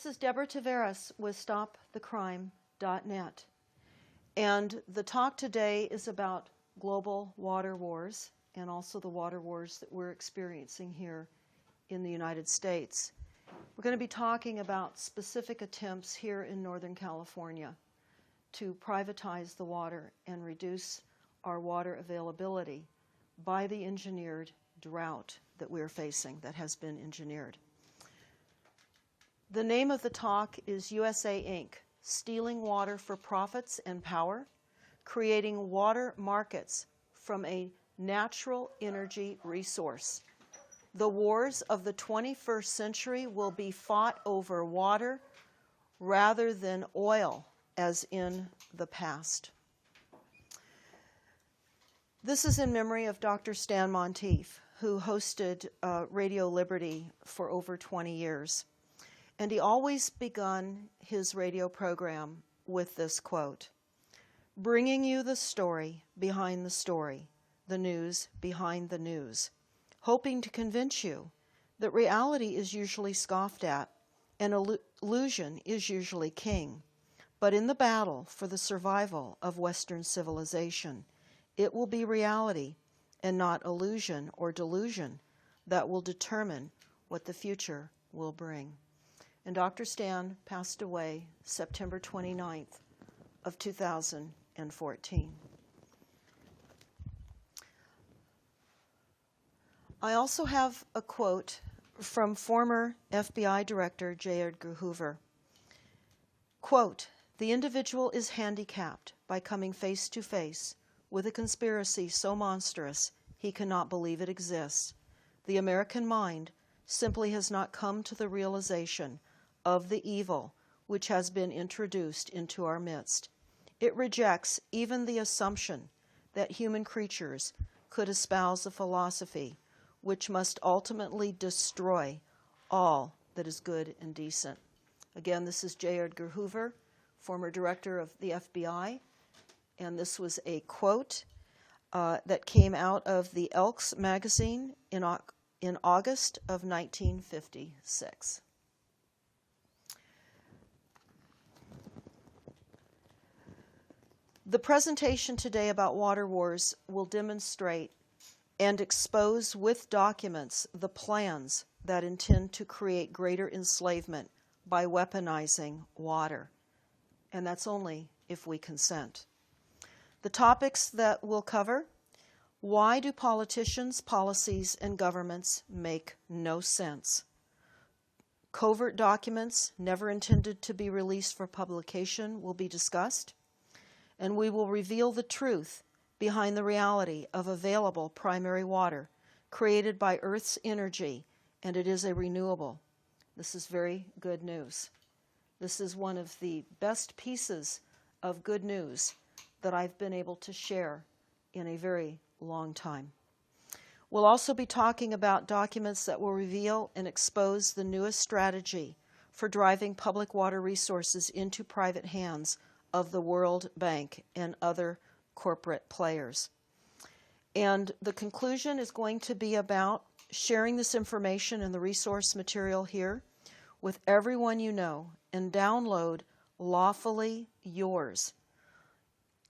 This is Deborah Tavares with StopTheCrime.net. And the talk today is about global water wars and also the water wars that we're experiencing here in the United States. We're going to be talking about specific attempts here in Northern California to privatize the water and reduce our water availability by the engineered drought that we're facing, that has been engineered. The name of the talk is USA Inc., Stealing Water for Profits and Power, Creating Water Markets from a Natural Energy Resource. The wars of the 21st century will be fought over water rather than oil, as in the past. This is in memory of Dr. Stan Monteith, who hosted Radio Liberty for over 20 years. And he always begun his radio program with this quote, "Bringing you the story behind the story, the news behind the news, hoping to convince you that reality is usually scoffed at and illusion is usually king. But in the battle for the survival of Western civilization, it will be reality and not illusion or delusion that will determine what the future will bring." And Dr. Stan passed away September 29th of 2014. I also have a quote from former FBI Director J. Edgar Hoover. Quote, "The individual is handicapped by coming face to face with a conspiracy so monstrous he cannot believe it exists. The American mind simply has not come to the realization of the evil which has been introduced into our midst. It rejects even the assumption that human creatures could espouse a philosophy which must ultimately destroy all that is good and decent." Again, this is J. Edgar Hoover, former director of the FBI, and this was a quote that came out of the Elks magazine in August of 1956. The presentation today about water wars will demonstrate and expose with documents the plans that intend to create greater enslavement by weaponizing water. And that's only if we consent. The topics that we'll cover: why do politicians, policies, and governments make no sense? Covert documents never intended to be released for publication will be discussed. And we will reveal the truth behind the reality of available primary water created by Earth's energy, and it is a renewable. This is very good news. This is one of the best pieces of good news that I've been able to share in a very long time. We'll also be talking about documents that will reveal and expose the newest strategy for driving public water resources into private hands of the World Bank and other corporate players. And the conclusion is going to be about sharing this information and the resource material here with everyone you know, and download Lawfully Yours.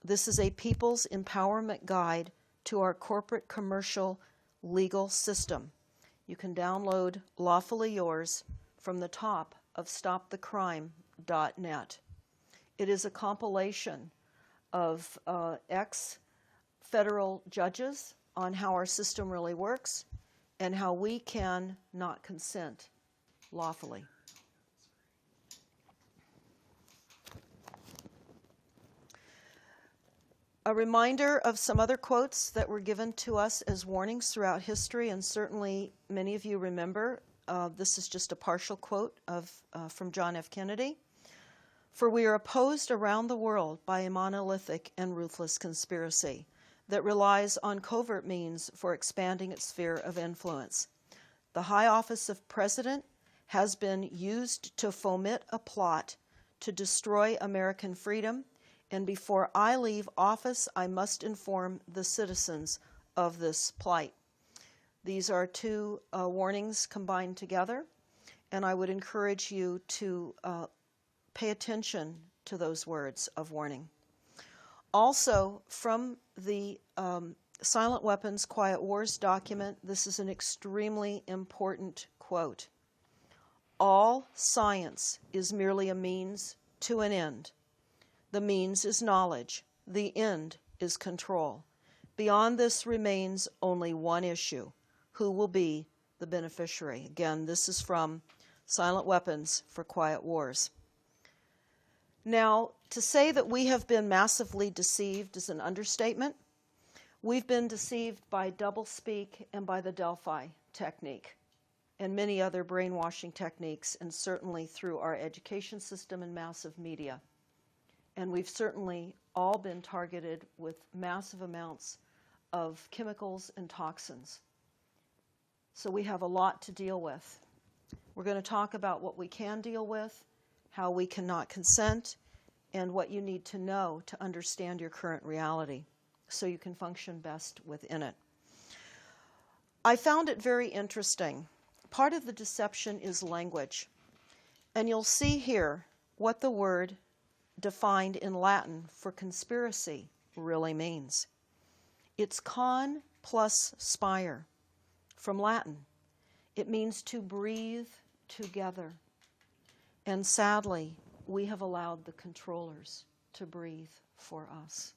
This is a people's empowerment guide to our corporate commercial legal system. You can download Lawfully Yours from the top of StopTheCrime.net. It is a compilation of ex-federal judges on how our system really works and how we can not consent lawfully. A reminder of some other quotes that were given to us as warnings throughout history, and certainly many of you remember. This is just a partial quote from John F. Kennedy. "For we are opposed around the world by a monolithic and ruthless conspiracy that relies on covert means for expanding its sphere of influence. The high office of president has been used to foment a plot to destroy American freedom, and before I leave office, I must inform the citizens of this plight." These are two warnings combined together. and I would encourage you to pay attention to those words of warning. Also, from the Silent Weapons, Quiet Wars document, this is an extremely important quote. All science is merely a means to an end. The means is knowledge. The end is control. Beyond this remains only one issue: who will be the beneficiary? Again, this is from Silent Weapons for Quiet Wars. Now, to say that we have been massively deceived is an understatement. We've been deceived by doublespeak and by the Delphi technique and many other brainwashing techniques, and certainly through our education system and massive media. And we've certainly all been targeted with massive amounts of chemicals and toxins. So we have a lot to deal with. We're going to talk about what we can deal with, how we cannot consent, and what you need to know to understand your current reality so you can function best within it. I found it very interesting. Part of the deception is language. And you'll see here what the word defined in Latin for conspiracy really means. It's con plus spire from Latin. It means to breathe together. And sadly, we have allowed the controllers to breathe for us.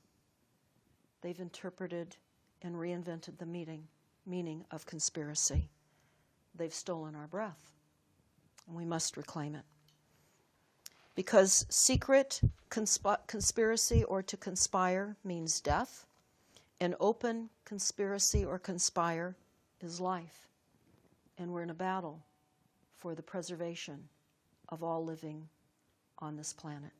They've interpreted and reinvented the meaning of conspiracy. They've stolen our breath, and we must reclaim it. Because secret conspiracy or to conspire means death, and open conspiracy or conspire is life. And we're in a battle for the preservation of all living on this planet.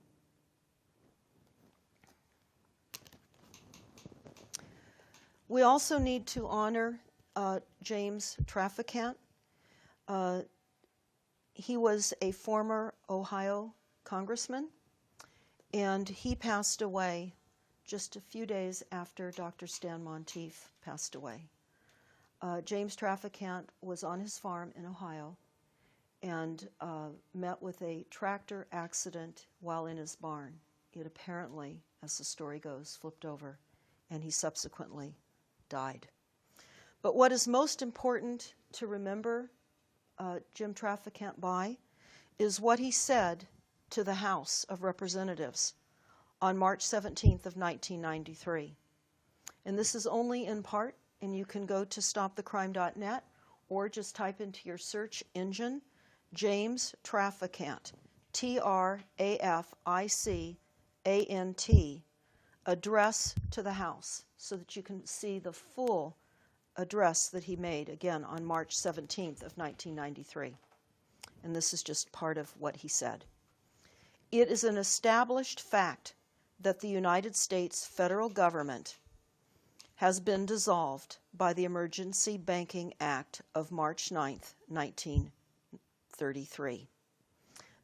We also need to honor James Traficant. He was a former Ohio congressman, and he passed away just a few days after Dr. Stan Monteith passed away. James Traficant was on his farm in Ohio and met with a tractor accident while in his barn. It apparently, as the story goes, flipped over, and he subsequently died. But what is most important to remember Jim Traficant by is what he said to the House of Representatives on March 17th of 1993. And this is only in part, and you can go to stopthecrime.net or just type into your search engine James Traficant, Traficant, address to the House, so that you can see the full address that he made, again, on March 17th of 1993. And this is just part of what he said. It is an established fact that the United States federal government has been dissolved by the Emergency Banking Act of March 9th, 1933.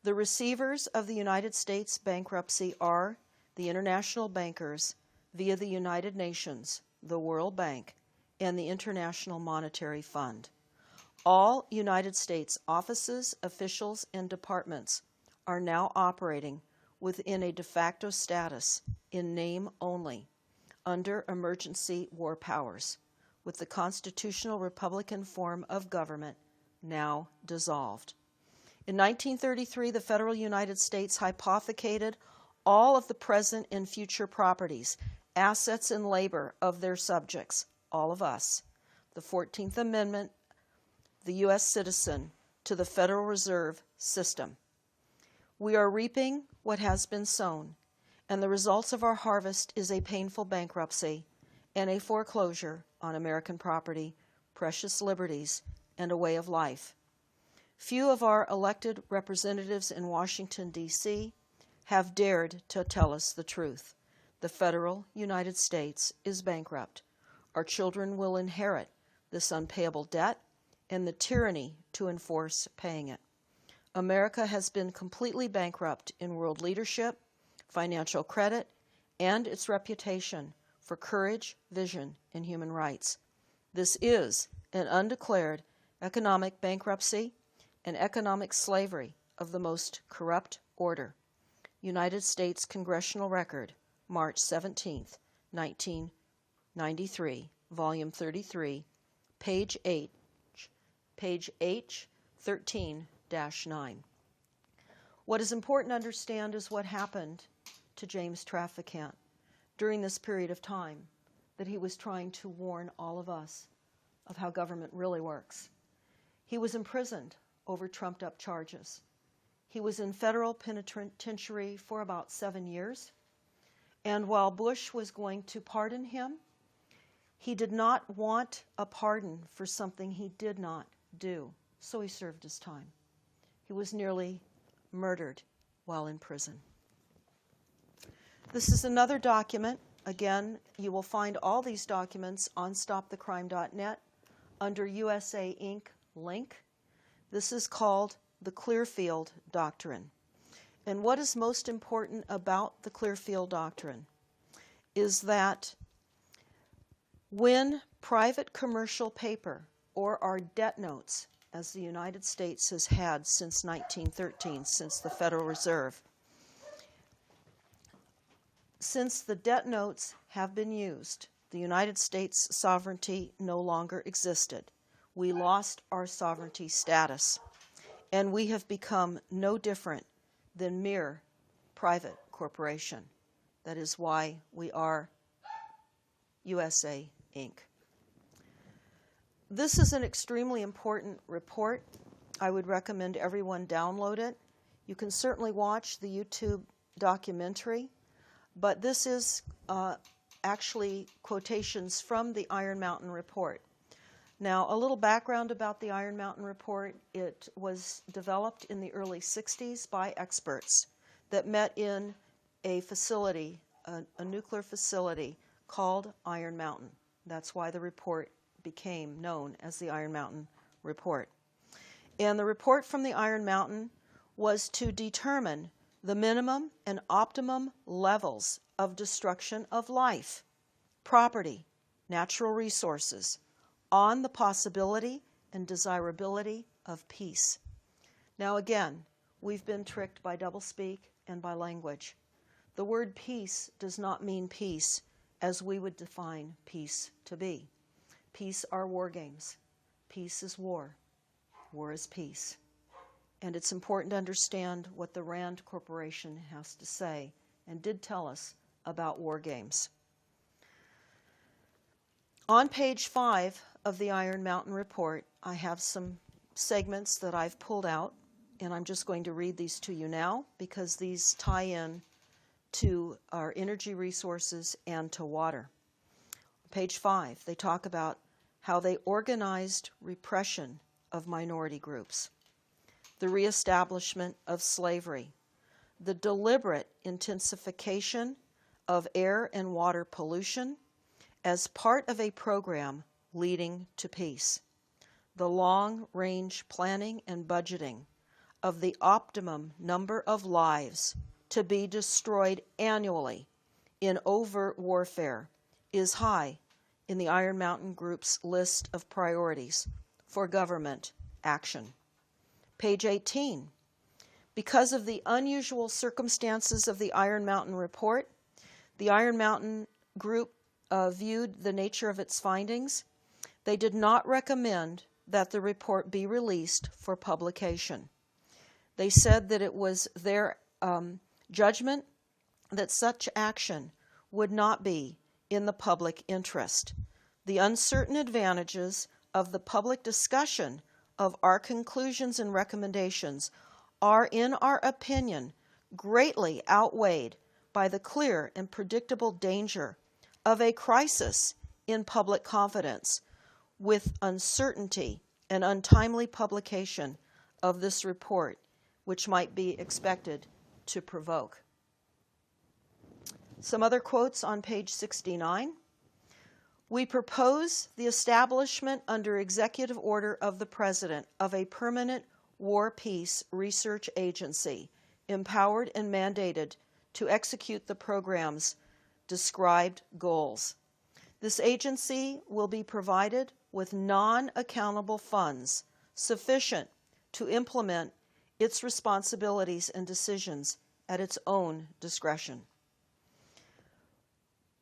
The receivers of the United States bankruptcy are the international bankers via the United Nations, the World Bank, and the International Monetary Fund. All United States offices, officials, and departments are now operating within a de facto status in name only, under emergency war powers, with the constitutional Republican form of government now dissolved. In 1933, the federal United States hypothecated all of the present and future properties, assets, and labor of their subjects, all of us, the 14th Amendment, the U.S. citizen, to the Federal Reserve System. We are reaping what has been sown, and the results of our harvest is a painful bankruptcy and a foreclosure on American property, precious liberties, and a way of life. Few of our elected representatives in Washington, D.C. have dared to tell us the truth. The federal United States is bankrupt. Our children will inherit this unpayable debt and the tyranny to enforce paying it. America has been completely bankrupt in world leadership, financial credit, and its reputation for courage, vision, and human rights. This is an undeclared economic bankruptcy and economic slavery of the most corrupt order. United States Congressional Record, March 17, 1993, Volume 33, page H, 13-9. What is important to understand is what happened to James Traficant during this period of time that he was trying to warn all of us of how government really works. He was imprisoned over trumped-up charges. He was in federal penitentiary for about 7 years, and while Bush was going to pardon him, he did not want a pardon for something he did not do, so he served his time. He was nearly murdered while in prison. This is another document. Again, you will find all these documents on stopthecrime.net under USA Inc. link. This is called the Clearfield Doctrine. And what is most important about the Clearfield Doctrine is that when private commercial paper, or our debt notes, as the United States has had since 1913, since the Federal Reserve, since the debt notes have been used, the United States sovereignty no longer existed. We lost our sovereignty status, and we have become no different than mere private corporation. That is why we are USA Inc. This is an extremely important report. I would recommend everyone download it. You can certainly watch the YouTube documentary, but this is actually quotations from the Iron Mountain Report. Now, a little background about the Iron Mountain Report. It was developed in the early 60s by experts that met in a facility, a nuclear facility called Iron Mountain. That's why the report became known as the Iron Mountain Report. And the report from the Iron Mountain was to determine the minimum and optimum levels of destruction of life, property, natural resources, on the possibility and desirability of peace. Now again, we've been tricked by doublespeak and by language. The word peace does not mean peace as we would define peace to be. Peace are war games. Peace is war. War is peace. And it's important to understand what the RAND Corporation has to say and did tell us about war games. On page 5 of the Iron Mountain Report, I have some segments that I've pulled out, and I'm just going to read these to you now because these tie in to our energy resources and to water. Page 5, they talk about how they organized repression of minority groups, the reestablishment of slavery, the deliberate intensification of air and water pollution as part of a program leading to peace, the long-range planning and budgeting of the optimum number of lives to be destroyed annually in overt warfare is high in the Iron Mountain Group's list of priorities for government action. Page 18. Because of the unusual circumstances of the Iron Mountain Report, the Iron Mountain Group viewed the nature of its findings. They did not recommend that the report be released for publication. They said that it was their judgment that such action would not be in the public interest. The uncertain advantages of the public discussion of our conclusions and recommendations are, in our opinion, greatly outweighed by the clear and predictable danger of a crisis in public confidence with uncertainty and untimely publication of this report, which might be expected to provoke. Some other quotes on page 69. We propose the establishment under executive order of the President of a permanent war peace research agency empowered and mandated to execute the program's described goals. This agency will be provided with non-accountable funds sufficient to implement its responsibilities and decisions at its own discretion.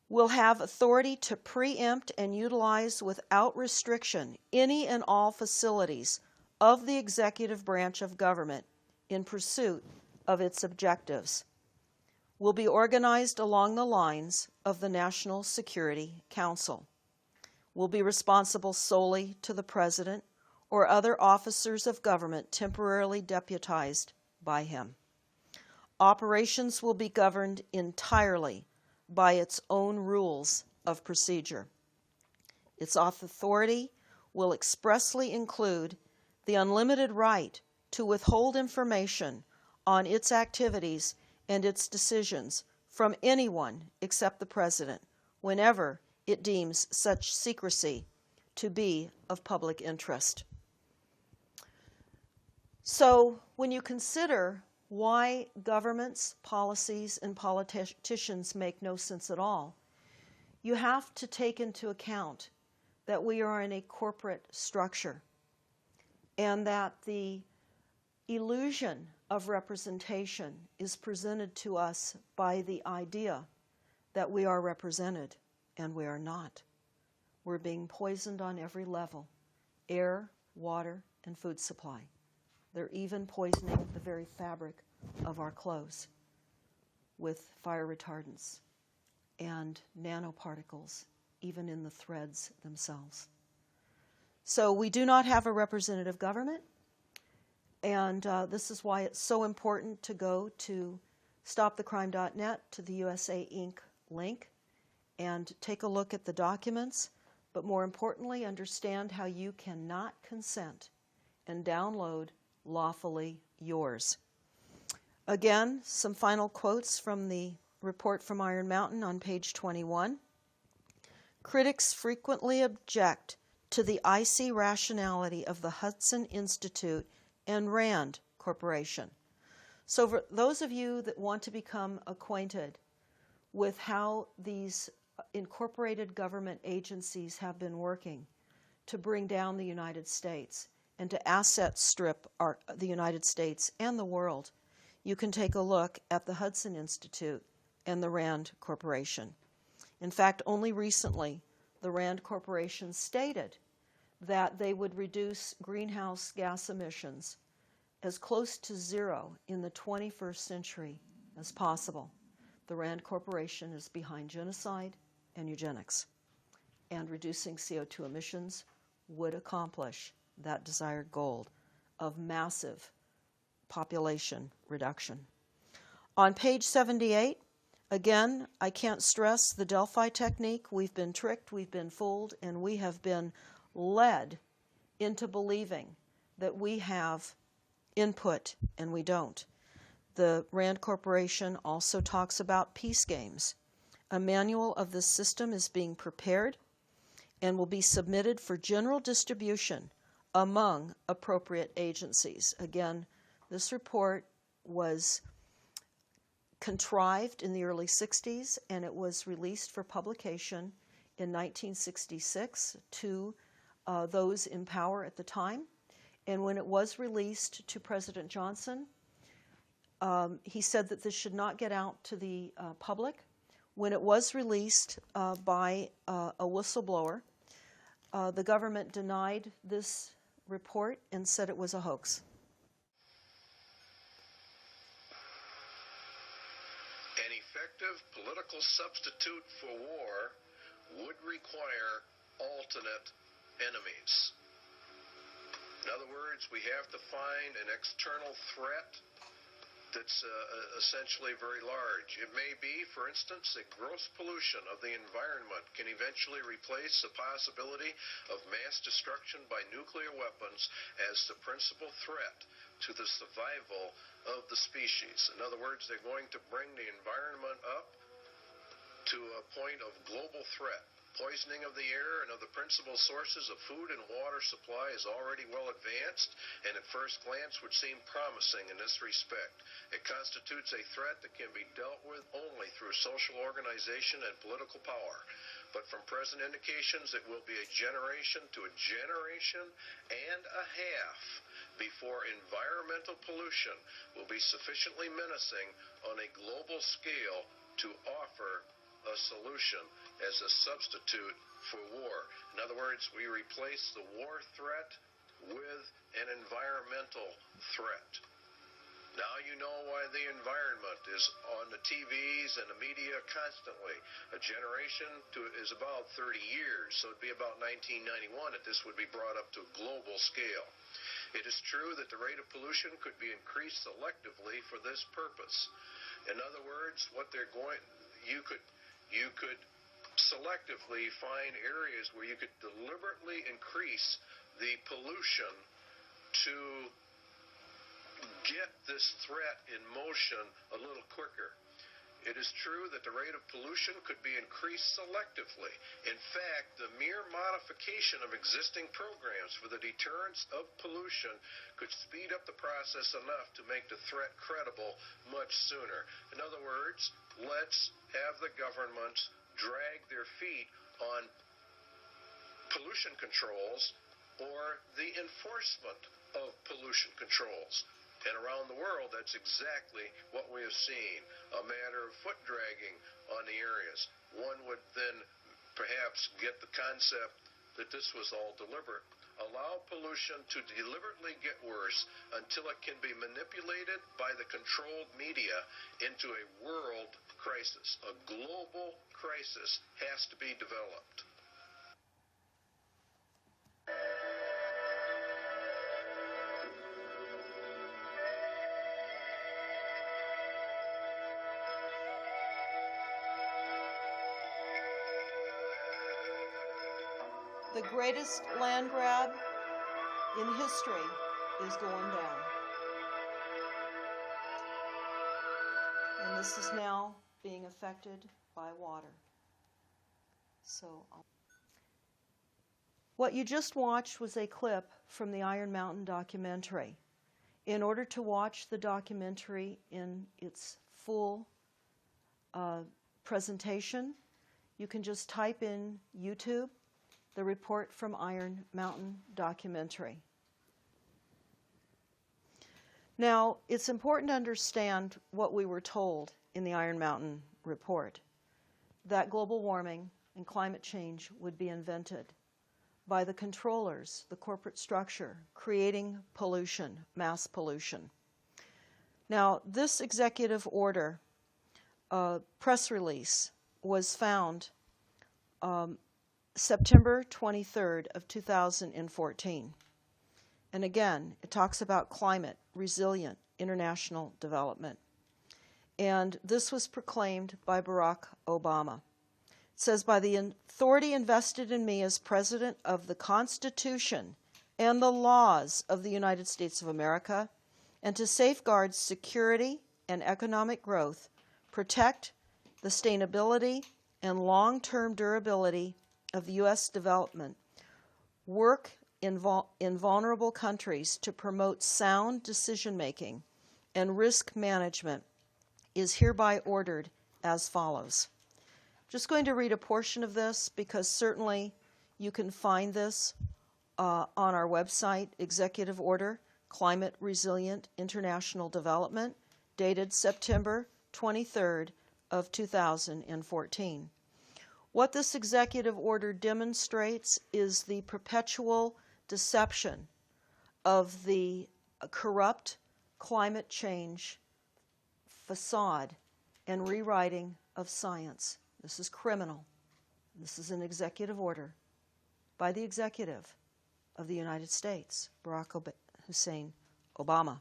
Will have authority to preempt and utilize without restriction any and all facilities of the executive branch of government in pursuit of its objectives. Will be organized along the lines of the National Security Council. Will be responsible solely to the President or other officers of government temporarily deputized by him. Operations will be governed entirely by its own rules of procedure. Its authority will expressly include the unlimited right to withhold information on its activities and its decisions from anyone except the President, whenever it deems such secrecy to be of public interest. So, when you consider why governments, policies, and politicians make no sense at all, you have to take into account that we are in a corporate structure and that the illusion of representation is presented to us by the idea that we are represented, and we are not. We're being poisoned on every level: air, water, and food supply. They're even poisoning the very fabric of our clothes with fire retardants and nanoparticles, even in the threads themselves. So we do not have a representative government, and this is why it's so important to go to stopthecrime.net, to the USA Inc. link, and take a look at the documents, but more importantly, understand how you cannot consent and download lawfully yours. Again, some final quotes from the report from Iron Mountain on page 21. Critics frequently object to the icy rationality of the Hudson Institute and Rand Corporation. So for those of you that want to become acquainted with how these incorporated government agencies have been working to bring down the United States and to asset strip the United States and the world, you can take a look at the Hudson Institute and the Rand Corporation. In fact, only recently, the Rand Corporation stated that they would reduce greenhouse gas emissions as close to zero in the 21st century as possible. The Rand Corporation is behind genocide and eugenics, and reducing CO2 emissions would accomplish that desired goal of massive population reduction. On page 78, again, I can't stress the Delphi technique. We've been tricked, we've been fooled, and we have been led into believing that we have input, and we don't. The Rand Corporation also talks about peace games. A manual of this system is being prepared and will be submitted for general distribution among appropriate agencies. Again, this report was contrived in the early 60s, and it was released for publication in 1966 to those in power at the time. And when it was released to President Johnson, he said that this should not get out to the public. When it was released by a whistleblower, the government denied this report and said it was a hoax. An effective political substitute for war would require alternate enemies. In other words, we have to find an external threat that's essentially very large. It may be, for instance, that gross pollution of the environment can eventually replace the possibility of mass destruction by nuclear weapons as the principal threat to the survival of the species. In other words, they're going to bring the environment up to a point of global threat. Poisoning of the air and of the principal sources of food and water supply is already well advanced, and at first glance would seem promising in this respect. It constitutes a threat that can be dealt with only through social organization and political power. But from present indications, it will be a generation to a generation and a half before environmental pollution will be sufficiently menacing on a global scale to offer a solution as a substitute for war. In other words, we replace the war threat with an environmental threat. Now you know why the environment is on the TVs and the media constantly. A generation is about 30 years, so it'd be about 1991 that this would be brought up to a global scale. It is true that the rate of pollution could be increased selectively for this purpose. In other words, you could selectively find areas where you could deliberately increase the pollution to get this threat in motion a little quicker. It is true that the rate of pollution could be increased selectively. In fact, the mere modification of existing programs for the deterrence of pollution could speed up the process enough to make the threat credible much sooner. In other words, let's have the governments drag their feet on pollution controls or the enforcement of pollution controls. And around the world, that's exactly what we have seen, a matter of foot dragging on the areas. One would then perhaps get the concept that this was all deliberate. Allow pollution to deliberately get worse until it can be manipulated by the controlled media into a world crisis. A global crisis has to be developed. The greatest land grab in history is going down. And this is now being affected by water. What you just watched was a clip from the Iron Mountain documentary. In order to watch the documentary in its full presentation, you can just type in YouTube, the report from Iron Mountain documentary. Now, it's important to understand what we were told in the Iron Mountain report, that global warming and climate change would be invented by the controllers, the corporate structure, creating pollution, mass pollution. Now, this executive order press release was found September 23rd of 2014. And again, it talks about climate resilient international development. And this was proclaimed by Barack Obama. It says, by the authority invested in me as President of the Constitution and the laws of the United States of America, and to safeguard security and economic growth, protect the sustainability and long-term durability of the U.S. development, work in vulnerable countries to promote sound decision-making and risk management, is hereby ordered as follows. I'm just going to read a portion of this because certainly you can find this on our website, Executive Order, Climate Resilient International Development, dated September 23rd of 2014. What this executive order demonstrates is the perpetual deception of the corrupt climate change facade and rewriting of science. This is criminal. This is an executive order by the executive of the United States, Barack Hussein Obama.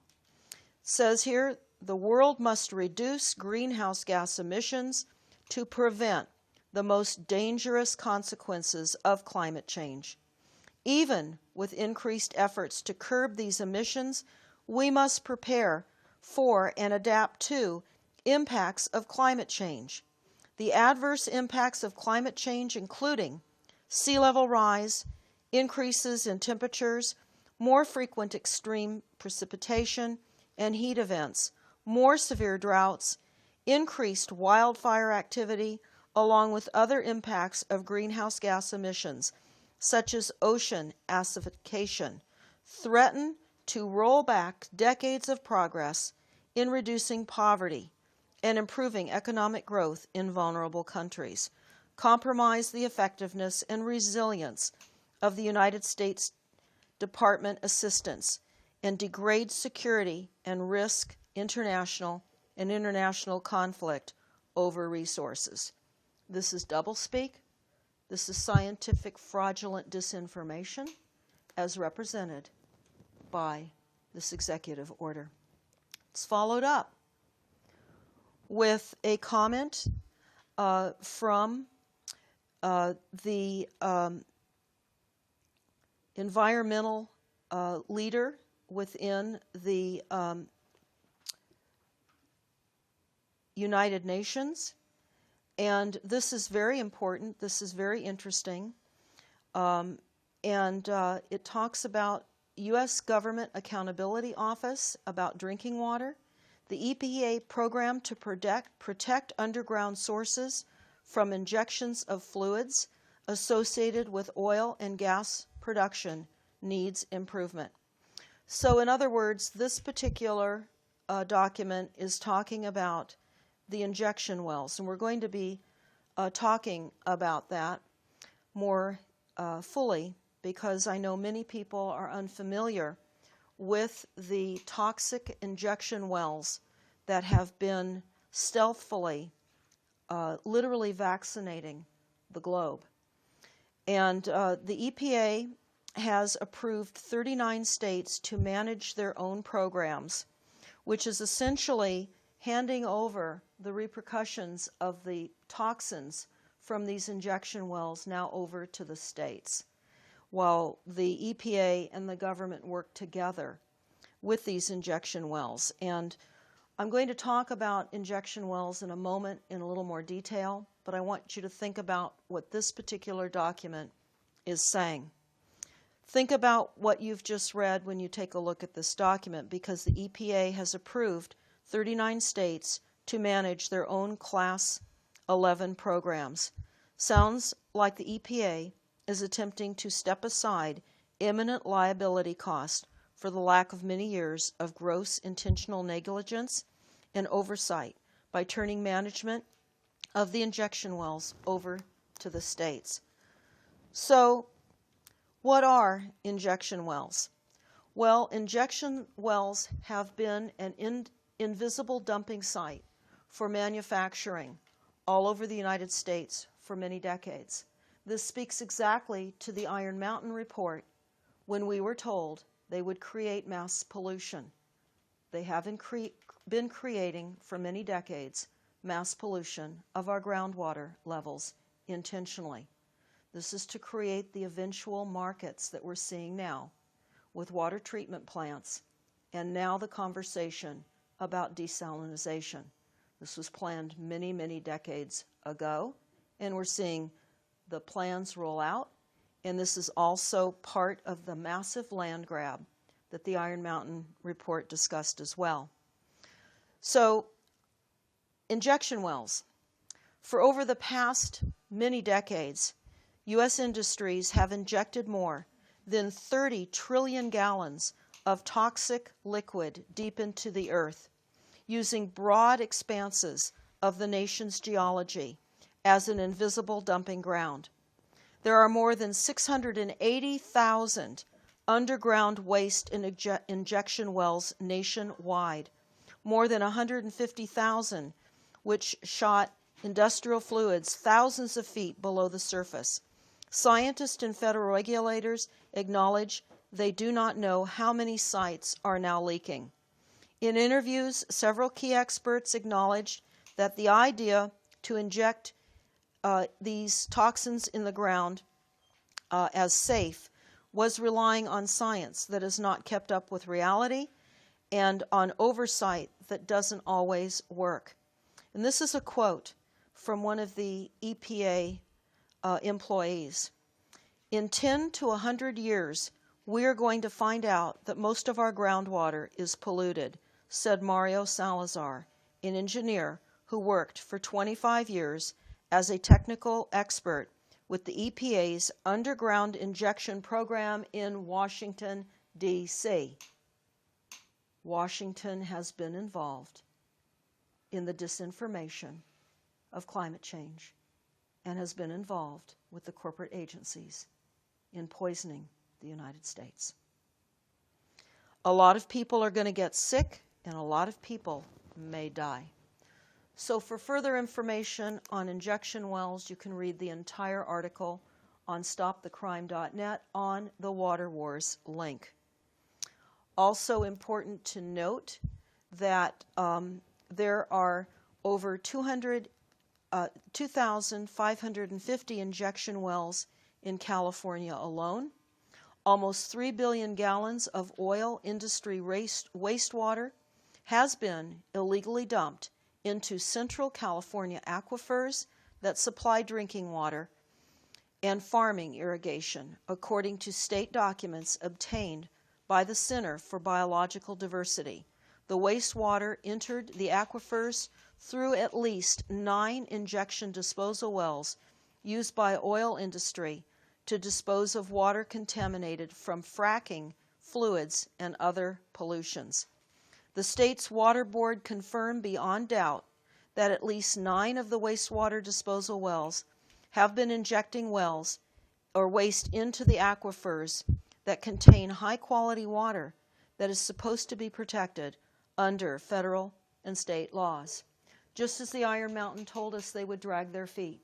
It says here, the world must reduce greenhouse gas emissions to prevent the most dangerous consequences of climate change. Even with increased efforts to curb these emissions, we must prepare for and adapt to impacts of climate change. The adverse impacts of climate change including sea level rise, increases in temperatures, more frequent extreme precipitation and heat events, more severe droughts, increased wildfire activity, along with other impacts of greenhouse gas emissions, such as ocean acidification, threaten to roll back decades of progress in reducing poverty and improving economic growth in vulnerable countries, compromise the effectiveness and resilience of the United States Department assistance, and degrade security and risk international conflict over resources. This is doublespeak. This is scientific fraudulent disinformation as represented by this executive order. It's followed up with a comment from the environmental leader within the United Nations. And this is very important. This is very interesting. It talks about U.S. Government Accountability Office about drinking water, the EPA program to protect underground sources from injections of fluids associated with oil and gas production needs improvement. So in other words, this particular document is talking about the injection wells, and we're going to be talking about that more fully because I know many people are unfamiliar with the toxic injection wells that have been stealthily, literally vaccinating the globe. And the EPA has approved 39 states to manage their own programs, which is essentially handing over the repercussions of the toxins from these injection wells now over to the states, while the EPA and the government work together with these injection wells. And I'm going to talk about injection wells in a moment in a little more detail, but I want you to think about what this particular document is saying. Think about what you've just read when you take a look at this document, because the EPA has approved 39 states to manage their own Class 11 programs. Sounds like the EPA is attempting to step aside imminent liability costs for the lack of many years of gross intentional negligence and oversight by turning management of the injection wells over to the states. So, what are injection wells? Well, injection wells have been an invisible dumping site for manufacturing all over the United States for many decades. This speaks exactly to the Iron Mountain report when we were told they would create mass pollution. They have been creating for many decades mass pollution of our groundwater levels intentionally. This is to create the eventual markets that we're seeing now with water treatment plants, and now the conversation about desalinization. This was planned many, many decades ago, and we're seeing the plans roll out, and this is also part of the massive land grab that the Iron Mountain report discussed as well. So, injection wells. For over the past many decades, U.S. industries have injected more than 30 trillion gallons of toxic liquid deep into the earth, using broad expanses of the nation's geology as an invisible dumping ground. There are more than 680,000 underground waste and injection wells nationwide, more than 150,000 which shot industrial fluids thousands of feet below the surface. Scientists and federal regulators acknowledge they do not know how many sites are now leaking. In interviews, several key experts acknowledged that the idea to inject these toxins in the ground as safe was relying on science that has not kept up with reality and on oversight that doesn't always work. And this is a quote from one of the EPA employees. In 10 to 100 years, we are going to find out that most of our groundwater is polluted, said Mario Salazar, an engineer who worked for 25 years as a technical expert with the EPA's underground injection program in Washington, D.C. Washington has been involved in the disinformation of climate change and has been involved with the corporate agencies in poisoning the United States. A lot of people are going to get sick, and a lot of people may die. So for further information on injection wells, you can read the entire article on stopthecrime.net on the Water Wars link. Also important to note that there are over 2,550 injection wells in California alone. Almost 3 billion gallons of oil industry wastewater has been illegally dumped into Central California aquifers that supply drinking water and farming irrigation, according to state documents obtained by the Center for Biological Diversity. The wastewater entered the aquifers through at least 9 injection disposal wells used by oil industry to dispose of water contaminated from fracking fluids and other pollutions. The state's water board confirmed beyond doubt that at least 9 of the wastewater disposal wells have been injecting wells or waste into the aquifers that contain high-quality water that is supposed to be protected under federal and state laws. Just as the Iron Mountain told us they would drag their feet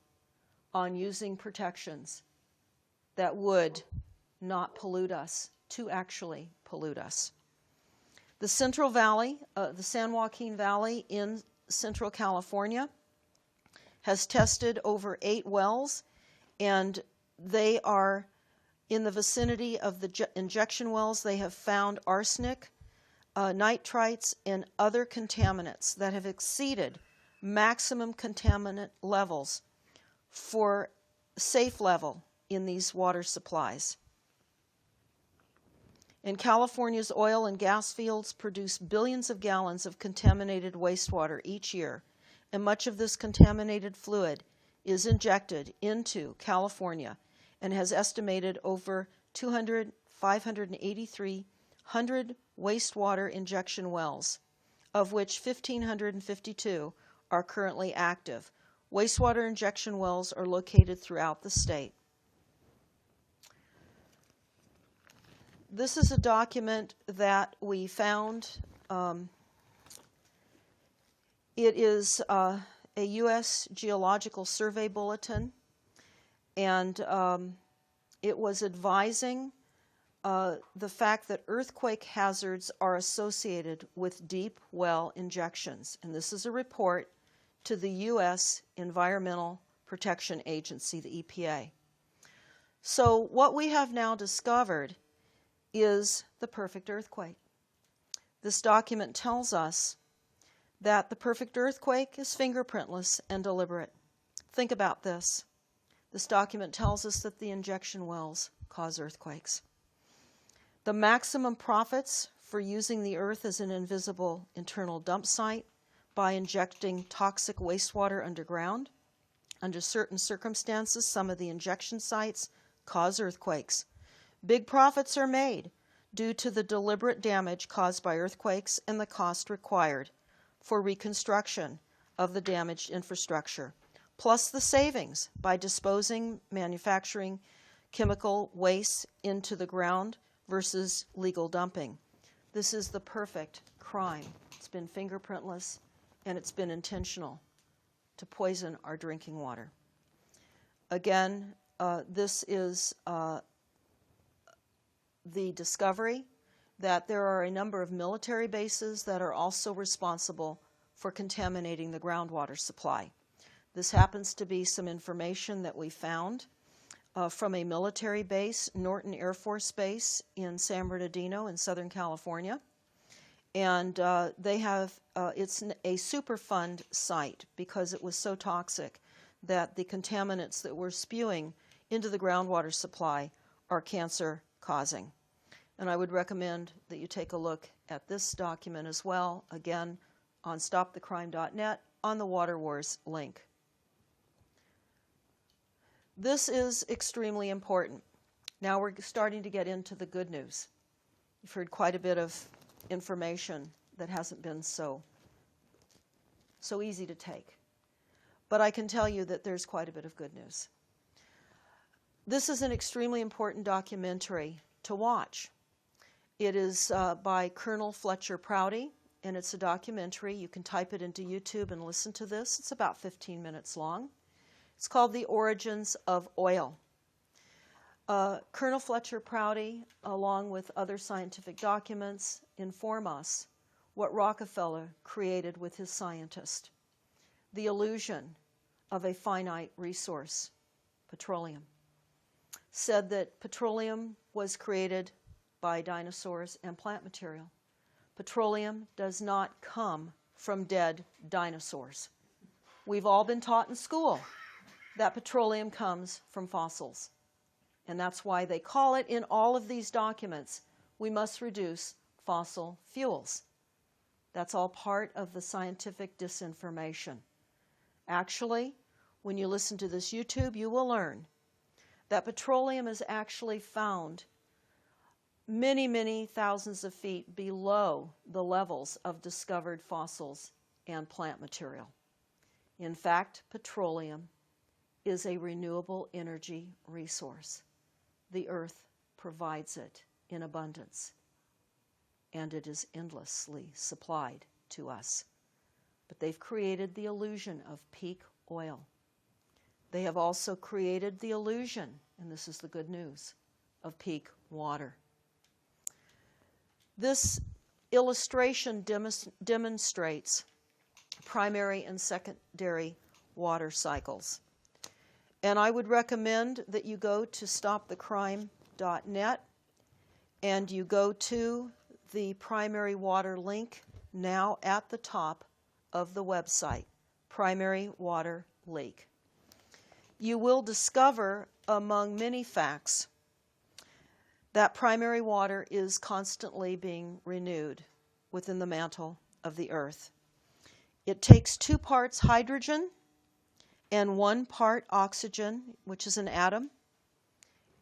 on using protections that would not pollute us to actually pollute us. The Central Valley, the San Joaquin Valley in Central California, has tested over 8 wells, and they are in the vicinity of the injection wells. They have found arsenic, nitrites, and other contaminants that have exceeded maximum contaminant levels for safe level in these water supplies. And California's oil and gas fields produce billions of gallons of contaminated wastewater each year, and much of this contaminated fluid is injected into California and has estimated over 583 wastewater injection wells, of which 1,552 are currently active. Wastewater injection wells are located throughout the state. This is a document that we found. It is a U.S. Geological Survey bulletin, and it was advising the fact that earthquake hazards are associated with deep well injections. And this is a report to the U.S. Environmental Protection Agency, the EPA. So what we have now discovered is the perfect earthquake. This document tells us that the perfect earthquake is fingerprintless and deliberate. Think about this. This document tells us that the injection wells cause earthquakes. The maximum profits for using the earth as an invisible internal dump site by injecting toxic wastewater underground. Under certain circumstances, some of the injection sites cause earthquakes. Big profits are made due to the deliberate damage caused by earthquakes and the cost required for reconstruction of the damaged infrastructure, plus the savings by disposing manufacturing chemical waste into the ground versus legal dumping. This is the perfect crime. It's been fingerprintless and it's been intentional to poison our drinking water. Again, this is the discovery that there are a number of military bases that are also responsible for contaminating the groundwater supply. This happens to be some information that we found from a military base, Norton Air Force Base in San Bernardino in Southern California. And they have, it's a Superfund site because it was so toxic that the contaminants that were spewing into the groundwater supply are cancer-causing. And I would recommend that you take a look at this document as well, again, on stopthecrime.net on the Water Wars link. This is extremely important. Now we're starting to get into the good news. You've heard quite a bit of information that hasn't been so easy to take. But I can tell you that there's quite a bit of good news. This is an extremely important documentary to watch. It is by Colonel Fletcher Prouty, and it's a documentary. You can type it into YouTube and listen to this. It's about 15 minutes long. It's called The Origins of Oil. Colonel Fletcher Prouty, along with other scientific documents, inform us what Rockefeller created with his scientist, the illusion of a finite resource, petroleum. Said that petroleum was created by dinosaurs and plant material. Petroleum does not come from dead dinosaurs. We've all been taught in school that petroleum comes from fossils. And that's why they call it in all of these documents, we must reduce fossil fuels. That's all part of the scientific disinformation. Actually, when you listen to this YouTube, you will learn that petroleum is actually found many, many thousands of feet below the levels of discovered fossils and plant material. In fact, petroleum is a renewable energy resource. The earth provides it in abundance, and it is endlessly supplied to us. But they've created the illusion of peak oil. They have also created the illusion, and this is the good news, of peak water. This illustration demonstrates primary and secondary water cycles. And I would recommend that you go to stopthecrime.net and you go to the primary water link now at the top of the website, Primary Water Leak. You will discover, among many facts, that primary water is constantly being renewed within the mantle of the earth. It takes 2 parts hydrogen and 1 part oxygen, which is an atom,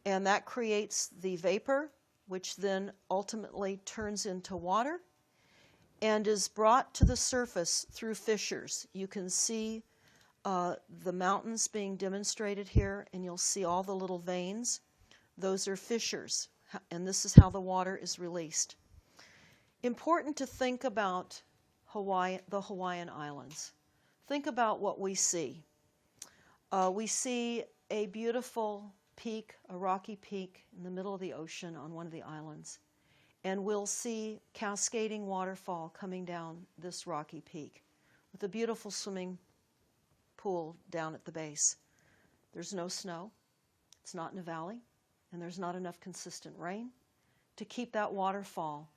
and that creates the vapor, which then ultimately turns into water and is brought to the surface through fissures. You can see the mountains being demonstrated here, and you'll see all the little veins. Those are fissures, and this is how the water is released. Important to think about Hawaii, the Hawaiian Islands. Think about what we see. We see a beautiful peak, a rocky peak in the middle of the ocean on one of the islands. And we'll see cascading waterfall coming down this rocky peak with a beautiful swimming pool down at the base. There's no snow, it's not in a valley, and there's not enough consistent rain to keep that waterfall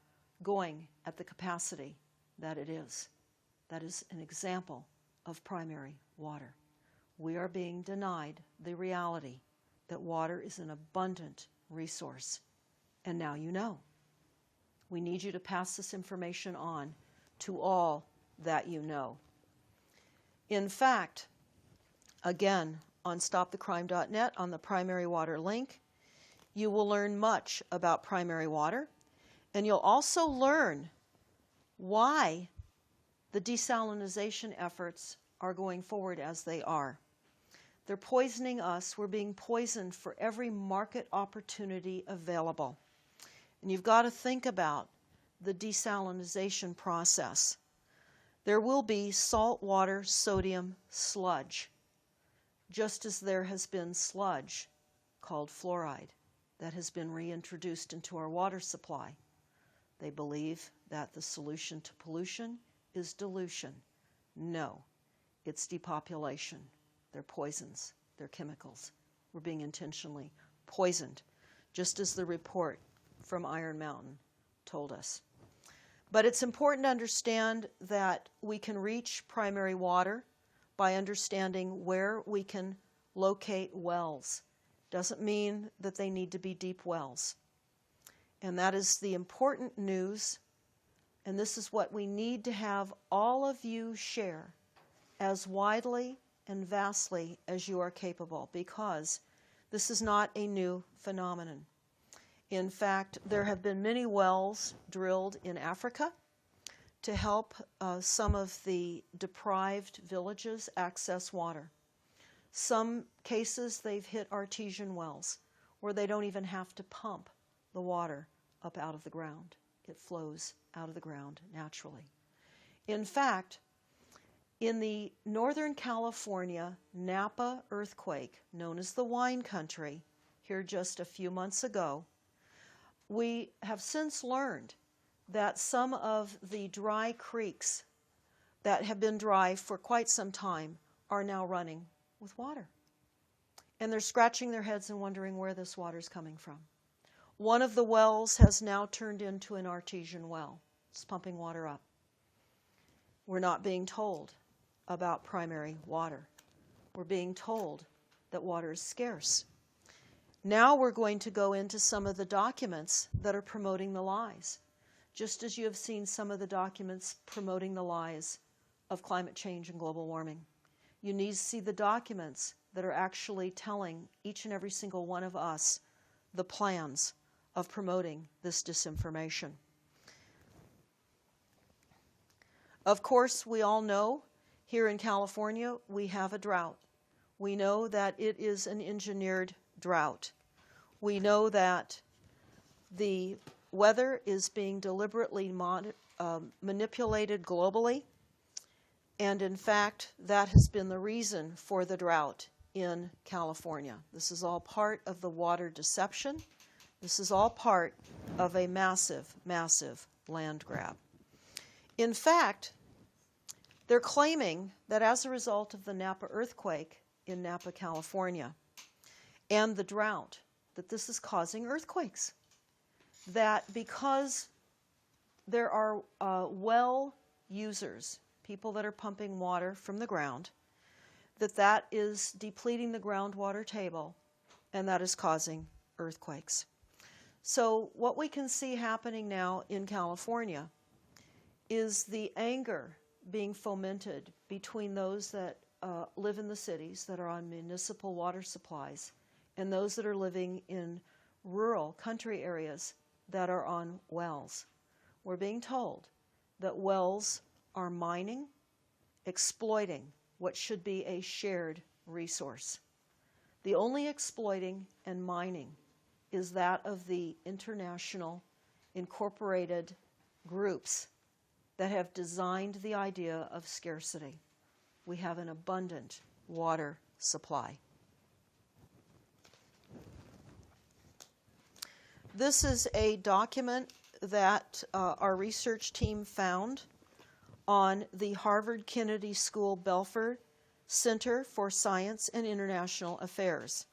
going at the capacity that it is. That is an example of primary water. We are being denied the reality that water is an abundant resource. And now you know. We need you to pass this information on to all that you know. In fact, again, on stopthecrime.net, on the primary water link, you will learn much about primary water, and you'll also learn why the desalinization efforts are going forward as they are. They're poisoning us. We're being poisoned for every market opportunity available. And you've got to think about the desalinization process. There will be saltwater sodium sludge, just as there has been sludge called fluoride that has been reintroduced into our water supply. They believe that the solution to pollution is dilution. No, it's depopulation. They're poisons. They're chemicals. We're being intentionally poisoned, just as the report from Iron Mountain told us. But it's important to understand that we can reach primary water by understanding where we can locate wells. Doesn't mean that they need to be deep wells. And that is the important news, and this is what we need to have all of you share as widely and vastly as you are capable, because this is not a new phenomenon. In fact, there have been many wells drilled in Africa to help some of the deprived villages access water. Some cases they've hit artesian wells where they don't even have to pump the water up out of the ground. It flows out of the ground naturally. In fact, in the Northern California Napa earthquake, known as the wine country, here just a few months ago, we have since learned that some of the dry creeks that have been dry for quite some time are now running with water. And they're scratching their heads and wondering where this water is coming from. One of the wells has now turned into an artesian well. It's pumping water up. We're not being told about primary water. We're being told that water is scarce. Now we're going to go into some of the documents that are promoting the lies, just as you have seen some of the documents promoting the lies of climate change and global warming. You need to see the documents that are actually telling each and every single one of us the plans of promoting this disinformation. Of course, we all know here in California we have a drought. We know that it is an engineered drought. We know that the weather is being deliberately manipulated globally, and in fact, that has been the reason for the drought in California. This is all part of the water deception. This is all part of a massive, massive land grab. In fact, they're claiming that as a result of the Napa earthquake in Napa, California, and the drought, that this is causing earthquakes. That because there are well users, people that are pumping water from the ground, that is depleting the groundwater table, and that is causing earthquakes. So what we can see happening now in California is the anger being fomented between those that live in the cities that are on municipal water supplies and those that are living in rural country areas that are on wells. We're being told that wells are mining, exploiting what should be a shared resource. The only exploiting and mining is that of the international incorporated groups that have designed the idea of scarcity. We have an abundant water supply. This is a document that our research team found on the Harvard Kennedy School Belfer Center for Science and International Affairs.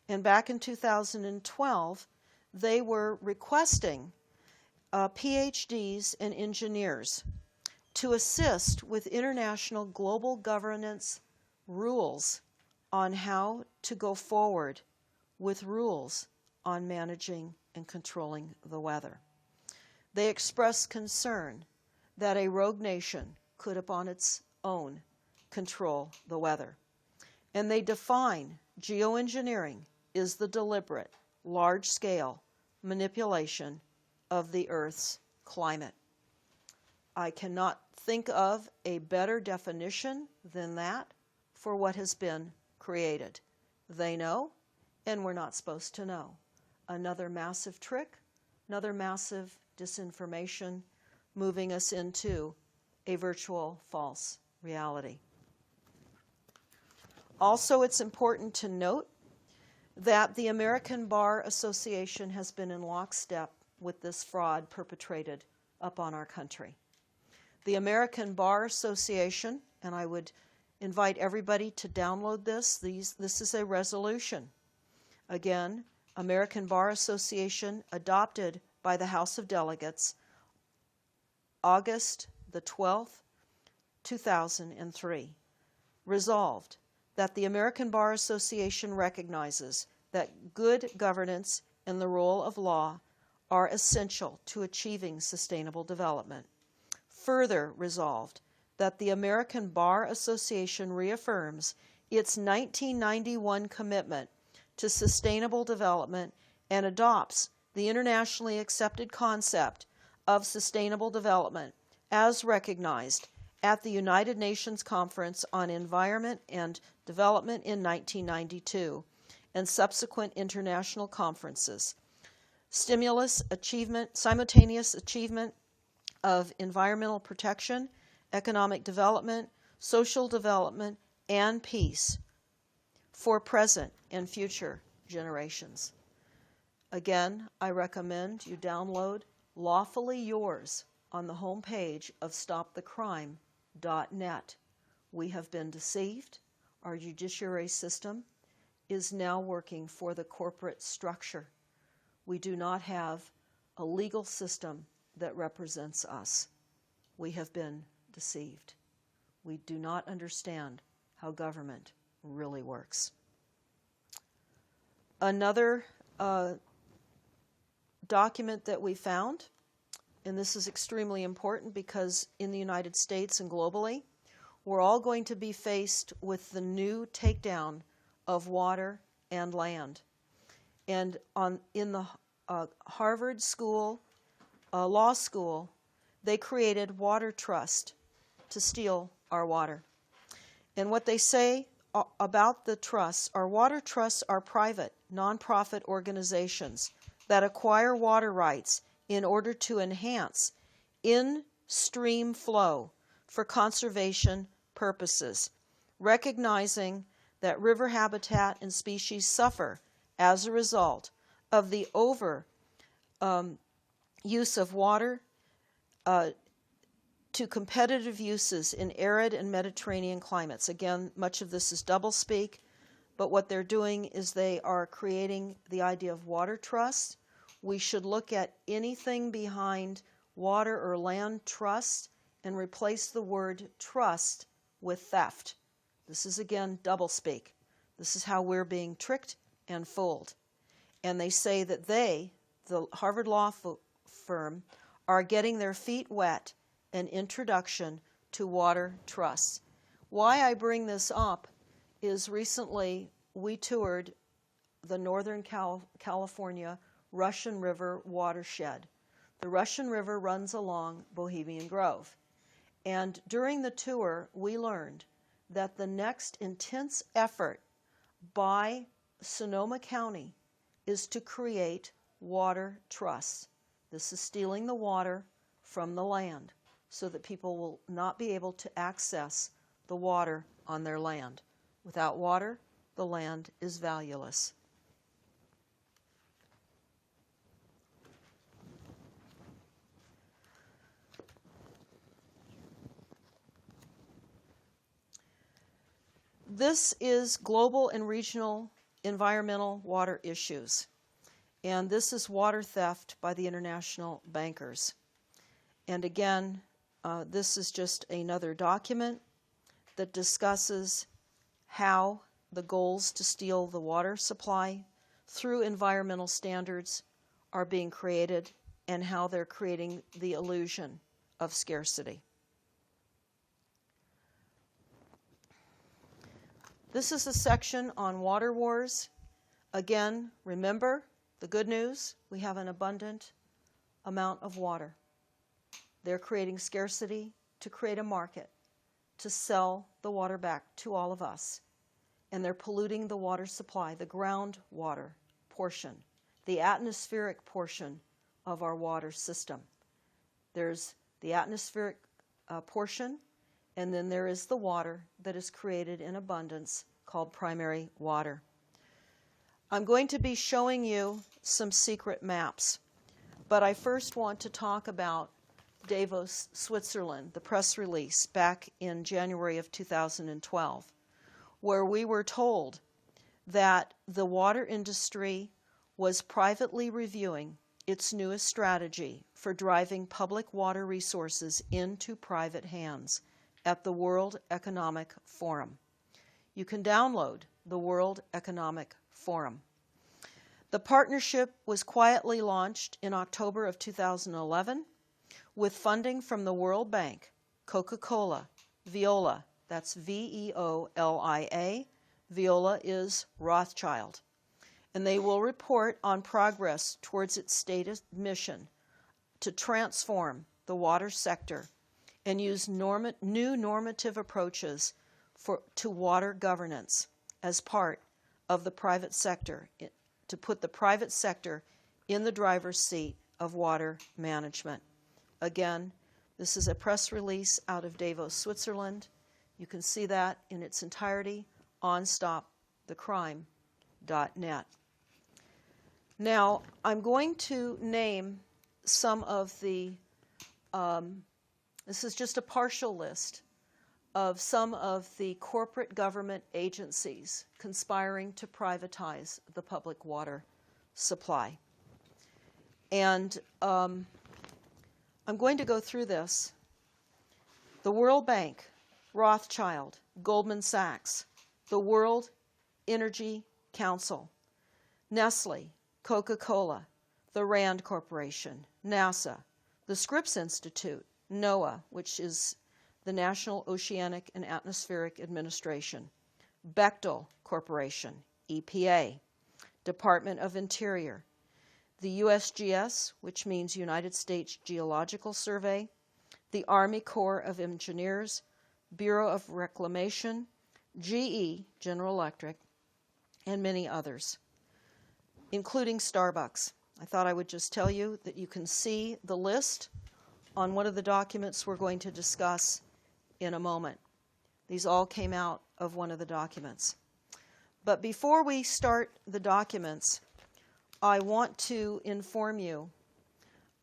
And back in 2012, they were requesting PhDs and engineers to assist with international global governance rules on how to go forward with rules on managing and controlling the weather. They expressed concern that a rogue nation could upon its own control the weather. And they define geoengineering is the deliberate, large-scale manipulation of the Earth's climate. I cannot think of a better definition than that for what has been created. They know, and we're not supposed to know. Another massive trick, another massive disinformation, moving us into a virtual false reality. Also, it's important to note that the American Bar Association has been in lockstep with this fraud perpetrated upon our country. The American Bar Association, and I would invite everybody to download this. This is a resolution. Again, American Bar Association adopted by the House of Delegates August the 12th, 2003. Resolved that the American Bar Association recognizes that good governance and the rule of law are essential to achieving sustainable development. Further resolved that the American Bar Association reaffirms its 1991 commitment to sustainable development and adopts the internationally accepted concept of sustainable development as recognized at the United Nations Conference on Environment and Development in 1992 and subsequent international conferences. Simultaneous achievement of environmental protection, economic development, social development, and peace for present and future generations. Again, I recommend you download Lawfully Yours on the homepage of stopthecrime.net. We have been deceived. Our judiciary system is now working for the corporate structure. We do not have a legal system that represents us. We have been deceived. We do not understand how government really works. Another document that we found, and this is extremely important because in the United States and globally, we're all going to be faced with the new takedown of water and land. And in the Harvard School, Law School, they created water trust to steal our water. And what they say about the trusts, our water trusts are private, nonprofit organizations that acquire water rights in order to enhance in-stream flow for conservation purposes, recognizing that river habitat and species suffer as a result of the use of water to competitive uses in arid and Mediterranean climates. Again, much of this is doublespeak, but what they're doing is they are creating the idea of water trust. We should look at anything behind water or land trust and replace the word trust with theft. This is, again, doublespeak. This is how we're being tricked and fooled. And they say that they, the Harvard Law firm, are getting their feet wet an introduction to water trusts. Why I bring this up is recently we toured the Northern California Russian River watershed. The Russian River runs along Bohemian Grove. And during the tour, we learned that the next intense effort by Sonoma County is to create water trusts. This is stealing the water from the land so that people will not be able to access the water on their land. Without water, the land is valueless. This is global and regional environmental water issues. And this is water theft by the international bankers. And again, this is just another document that discusses how the goals to steal the water supply through environmental standards are being created and how they're creating the illusion of scarcity. This is a section on water wars. Again, remember the good news, we have an abundant amount of water. They're creating scarcity to create a market, to sell the water back to all of us. And they're polluting the water supply, the groundwater portion, the atmospheric portion of our water system. There's the atmospheric portion, and then there is the water that is created in abundance called primary water. I'm going to be showing you some secret maps, but I first want to talk about Davos, Switzerland, the press release back in January of 2012, where we were told that the water industry was privately reviewing its newest strategy for driving public water resources into private hands at the World Economic Forum. You can download the World Economic Forum. The partnership was quietly launched in October of 2011 with funding from the World Bank, Coca-Cola, Veolia, that's V-E-O-L-I-A, Veolia is Rothschild, and they will report on progress towards its stated mission to transform the water sector and use new normative approaches to water governance as part of the private sector, to put the private sector in the driver's seat of water management. Again, this is a press release out of Davos, Switzerland. You can see that in its entirety on stopthecrime.net. Now, I'm going to name some of the, this is just a partial list of some of the corporate government agencies conspiring to privatize the public water supply. And I'm going to go through this. The World Bank, Rothschild, Goldman Sachs, the World Energy Council, Nestle, Coca-Cola, the Rand Corporation, NASA, the Scripps Institute, NOAA, which is the National Oceanic and Atmospheric Administration, Bechtel Corporation, EPA, Department of Interior, the USGS, which means United States Geological Survey, the Army Corps of Engineers, Bureau of Reclamation, GE, General Electric, and many others, including Starbucks. I thought I would just tell you that you can see the list on one of the documents we're going to discuss in a moment. These all came out of one of the documents. But before we start the documents, I want to inform you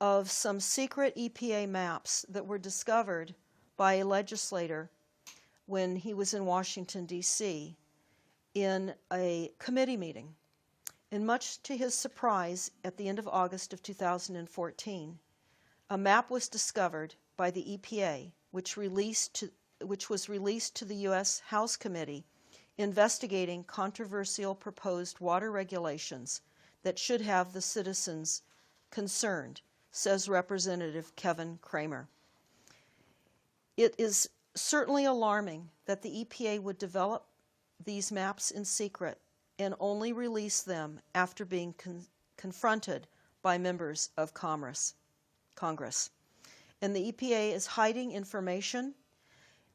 of some secret EPA maps that were discovered by a legislator when he was in Washington, D.C., in a committee meeting. And much to his surprise, at the end of August of 2014, a map was discovered by the EPA, which was released to the U.S. House Committee investigating controversial proposed water regulations that should have the citizens concerned, says Representative Kevin Kramer. It is certainly alarming that the EPA would develop these maps in secret and only release them after being confronted by members of Congress. And the EPA is hiding information,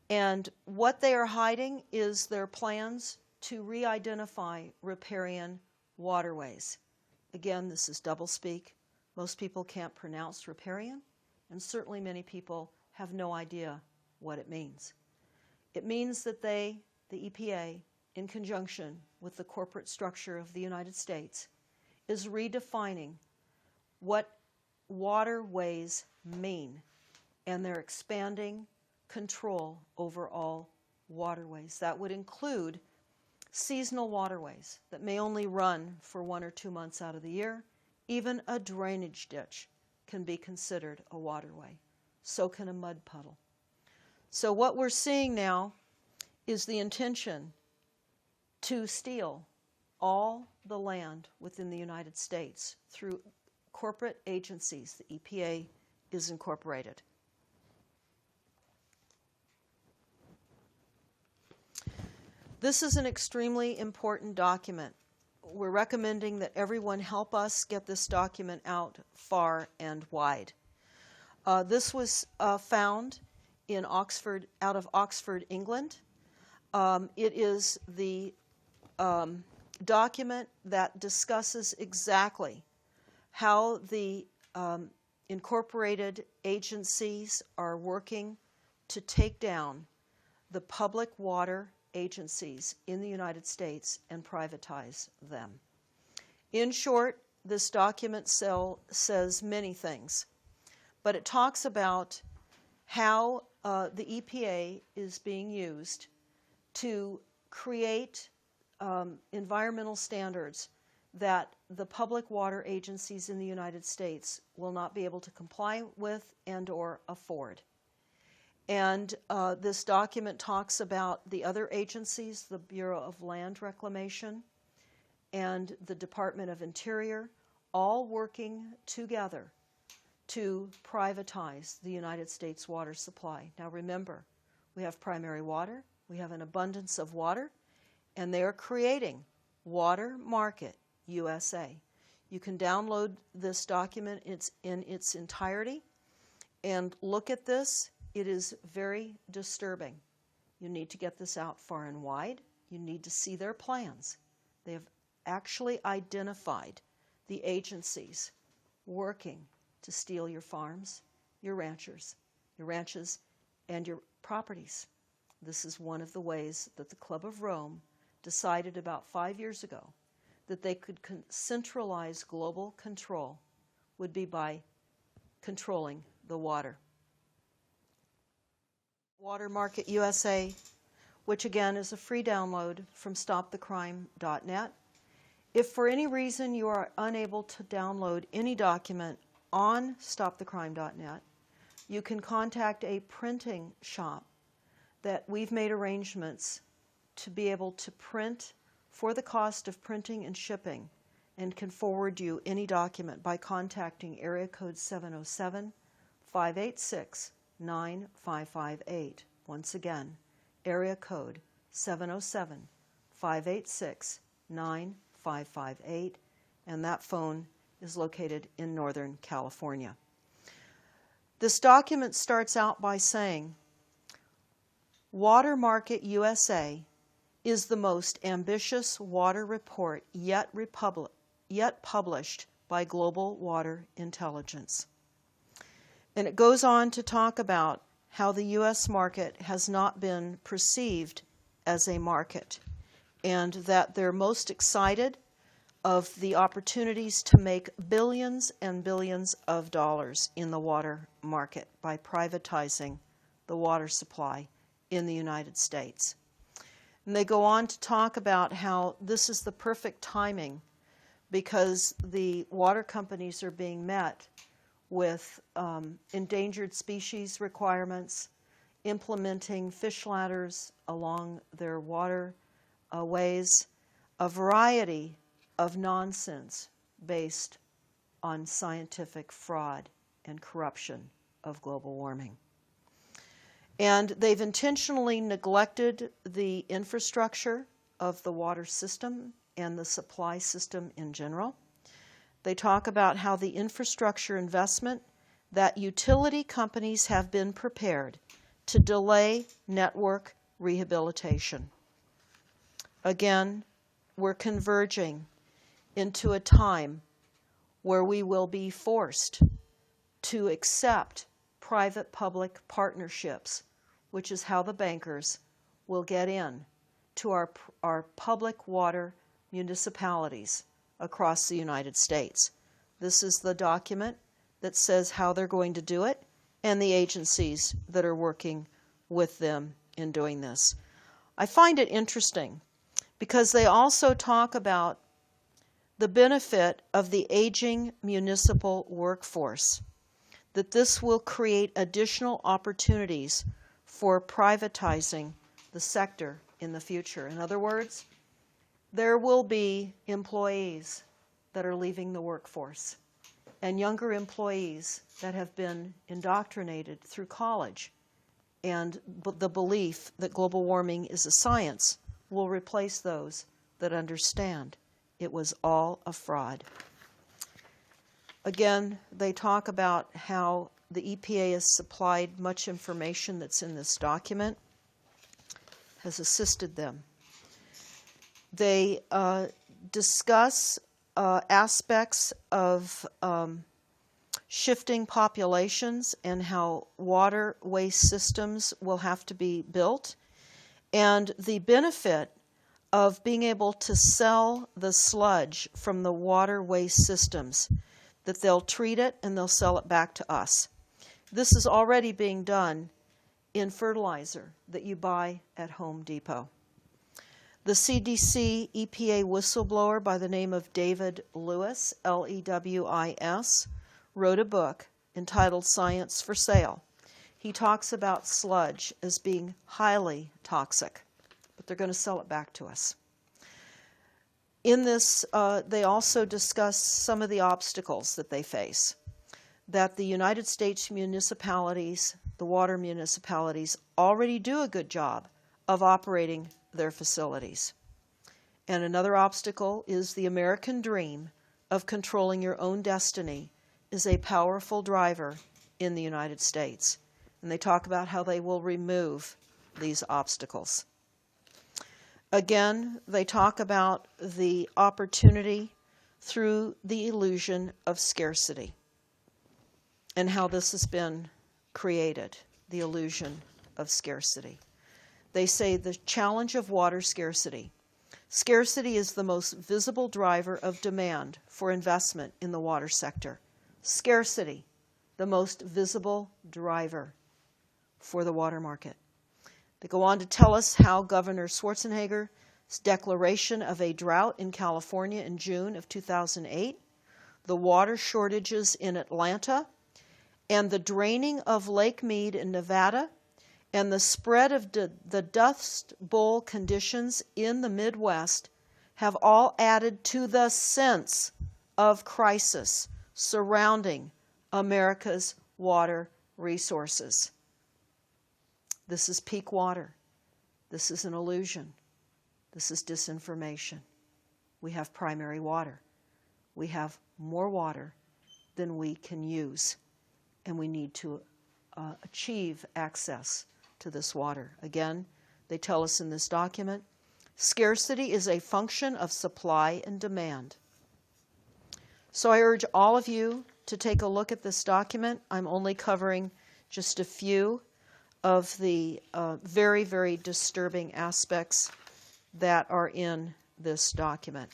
and what they are hiding is their plans to re-identify riparian waterways. Again, this is doublespeak. Most people can't pronounce riparian, and certainly many people have no idea what it means. It means that the EPA, in conjunction with the corporate structure of the United States, is redefining what waterways mean, and they're expanding control over all waterways. That would include seasonal waterways that may only run for 1 or 2 months out of the year. Even a drainage ditch can be considered a waterway. So can a mud puddle. So what we're seeing now is the intention to steal all the land within the United States through corporate agencies. The EPA is incorporated. This is an extremely important document. We're recommending that everyone help us get this document out far and wide. This was found in Oxford, out of Oxford, England. It is the document that discusses exactly how the incorporated agencies are working to take down the public water agencies in the United States and privatize them. In short, this document says many things, but it talks about how the EPA is being used to create environmental standards that the public water agencies in the United States will not be able to comply with and or afford. And this document talks about the other agencies, the Bureau of Land Reclamation and the Department of Interior, all working together to privatize the United States water supply. Now remember, we have primary water, we have an abundance of water, and they are creating water market USA. You can download this document in its entirety and look at this. It is very disturbing. You need to get this out far and wide. You need to see their plans. They have actually identified the agencies working to steal your farms, your ranches, and your properties. This is one of the ways that the Club of Rome decided about 5 years ago that they could centralize global control would be by controlling the water. Water Market USA, which again is a free download from stopthecrime.net. If for any reason you are unable to download any document on stopthecrime.net, you can contact a printing shop that we've made arrangements to be able to print for the cost of printing and shipping, and can forward you any document by contacting area code 707-586-9558. Once again, area code 707-586-9558, and that phone is located in Northern California. This document starts out by saying, Water Market USA is the most ambitious water report yet published by Global Water Intelligence. And it goes on to talk about how the U.S. market has not been perceived as a market, and that they're most excited of the opportunities to make billions and billions of dollars in the water market by privatizing the water supply in the United States. And they go on to talk about how this is the perfect timing because the water companies are being met with endangered species requirements, implementing fish ladders along their water ways, a variety of nonsense based on scientific fraud and corruption of global warming. And they've intentionally neglected the infrastructure of the water system and the supply system in general. They talk about how the infrastructure investment that utility companies have been prepared to delay network rehabilitation. Again, we're converging into a time where we will be forced to accept private-public partnerships, which is how the bankers will get in to our public water municipalities across the United States. This is the document that says how they're going to do it and the agencies that are working with them in doing this. I find it interesting because they also talk about the benefit of the aging municipal workforce, that this will create additional opportunities for privatizing the sector in the future. In other words, there will be employees that are leaving the workforce and younger employees that have been indoctrinated through college, and the belief that global warming is a science will replace those that understand it was all a fraud. Again, they talk about how the EPA has supplied much information that's in this document, has assisted them. They discuss aspects of shifting populations and how water waste systems will have to be built, and the benefit of being able to sell the sludge from the water waste systems, that they'll treat it and they'll sell it back to us. This is already being done in fertilizer that you buy at Home Depot. The CDC EPA whistleblower by the name of David Lewis, Lewis, wrote a book entitled Science for Sale. He talks about sludge as being highly toxic, but they're going to sell it back to us. In this, they also discuss some of the obstacles that they face, that the United States municipalities, the water municipalities, already do a good job of operating their facilities. And another obstacle is the American dream of controlling your own destiny is a powerful driver in the United States. And they talk about how they will remove these obstacles. Again, they talk about the opportunity through the illusion of scarcity and how this has been created, the illusion of scarcity. They say the challenge of water scarcity. Scarcity is the most visible driver of demand for investment in the water sector. Scarcity, the most visible driver for the water market. They go on to tell us how Governor Schwarzenegger's declaration of a drought in California in June of 2008, the water shortages in Atlanta, and the draining of Lake Mead in Nevada, and the spread of the Dust Bowl conditions in the Midwest have all added to the sense of crisis surrounding America's water resources. This is peak water. This is an illusion. This is disinformation. We have primary water. We have more water than we can use, and we need to achieve access to this water. Again, they tell us in this document, scarcity is a function of supply and demand. So I urge all of you to take a look at this document. I'm only covering just a few of the very, very disturbing aspects that are in this document.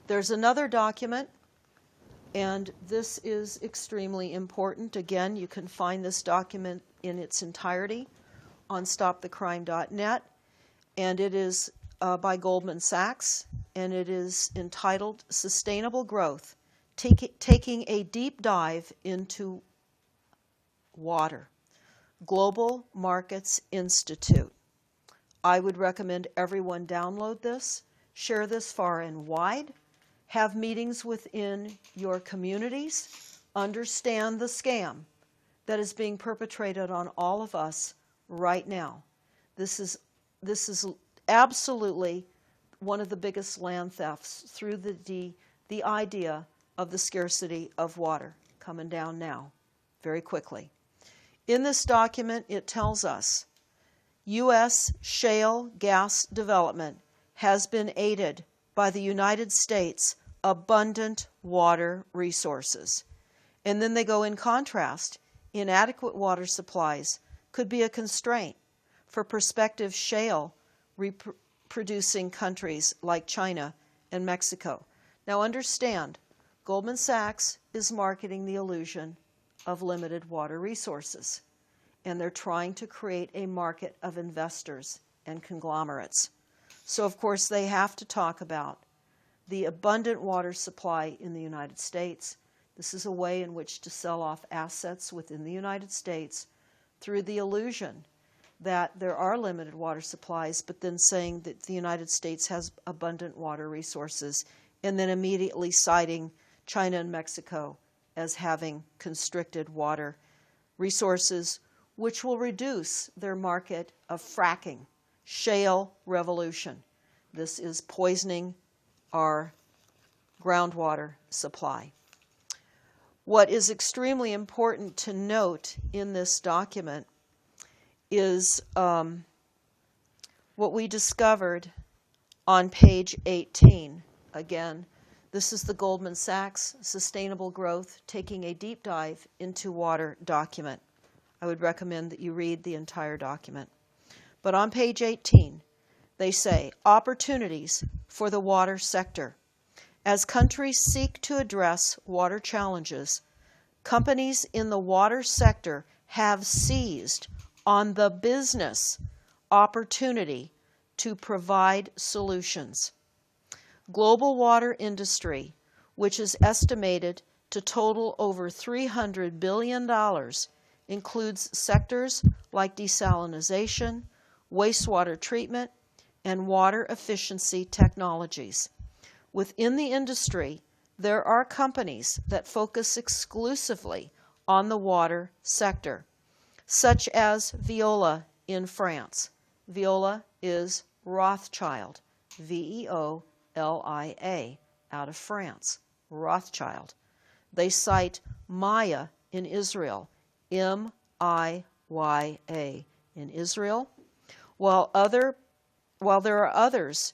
There's another document, and this is extremely important. Again, you can find this document in its entirety on stopthecrime.net, and it is by Goldman Sachs, and it is entitled Sustainable Growth, Taking a Deep Dive into Water, Global Markets Institute. I would recommend everyone download this, share this far and wide, have meetings within your communities, understand the scam that is being perpetrated on all of us right now. This is absolutely one of the biggest land thefts through the idea of the scarcity of water coming down now very quickly. In this document, it tells us U.S. shale gas development has been aided by the United States' abundant water resources. And then they go in contrast. Inadequate water supplies could be a constraint for prospective shale producing countries like China and Mexico. Now understand, Goldman Sachs is marketing the illusion of limited water resources, and they're trying to create a market of investors and conglomerates. So of course they have to talk about the abundant water supply in the United States. This is a way in which to sell off assets within the United States through the illusion that there are limited water supplies, but then saying that the United States has abundant water resources, and then immediately citing China and Mexico as having constricted water resources, which will reduce their market of fracking, shale revolution. This is poisoning our groundwater supply. What is extremely important to note in this document is what we discovered on page 18. Again, this is the Goldman Sachs Sustainable Growth, Taking a Deep Dive into Water document. I would recommend that you read the entire document. But on page 18, they say, opportunities for the water sector. As countries seek to address water challenges, companies in the water sector have seized on the business opportunity to provide solutions. Global water industry, which is estimated to total over $300 billion, includes sectors like desalination, wastewater treatment, and water efficiency technologies. Within the industry, there are companies that focus exclusively on the water sector, such as Veolia in France. Veolia is Rothschild, Veolia, out of France, Rothschild. They cite Maya in Israel, Miya, in Israel, while there are others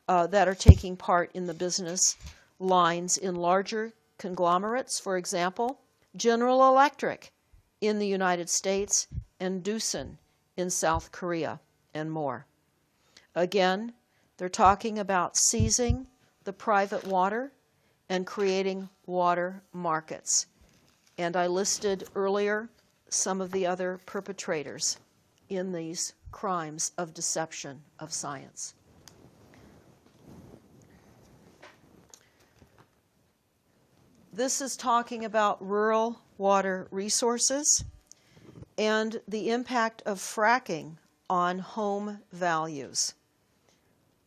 that are taking part in the business lines in larger conglomerates, for example, General Electric in the United States and Doosan in South Korea, and more. Again, they're talking about seizing the private water and creating water markets. And I listed earlier some of the other perpetrators in these crimes of deception of science. This is talking about rural water resources and the impact of fracking on home values.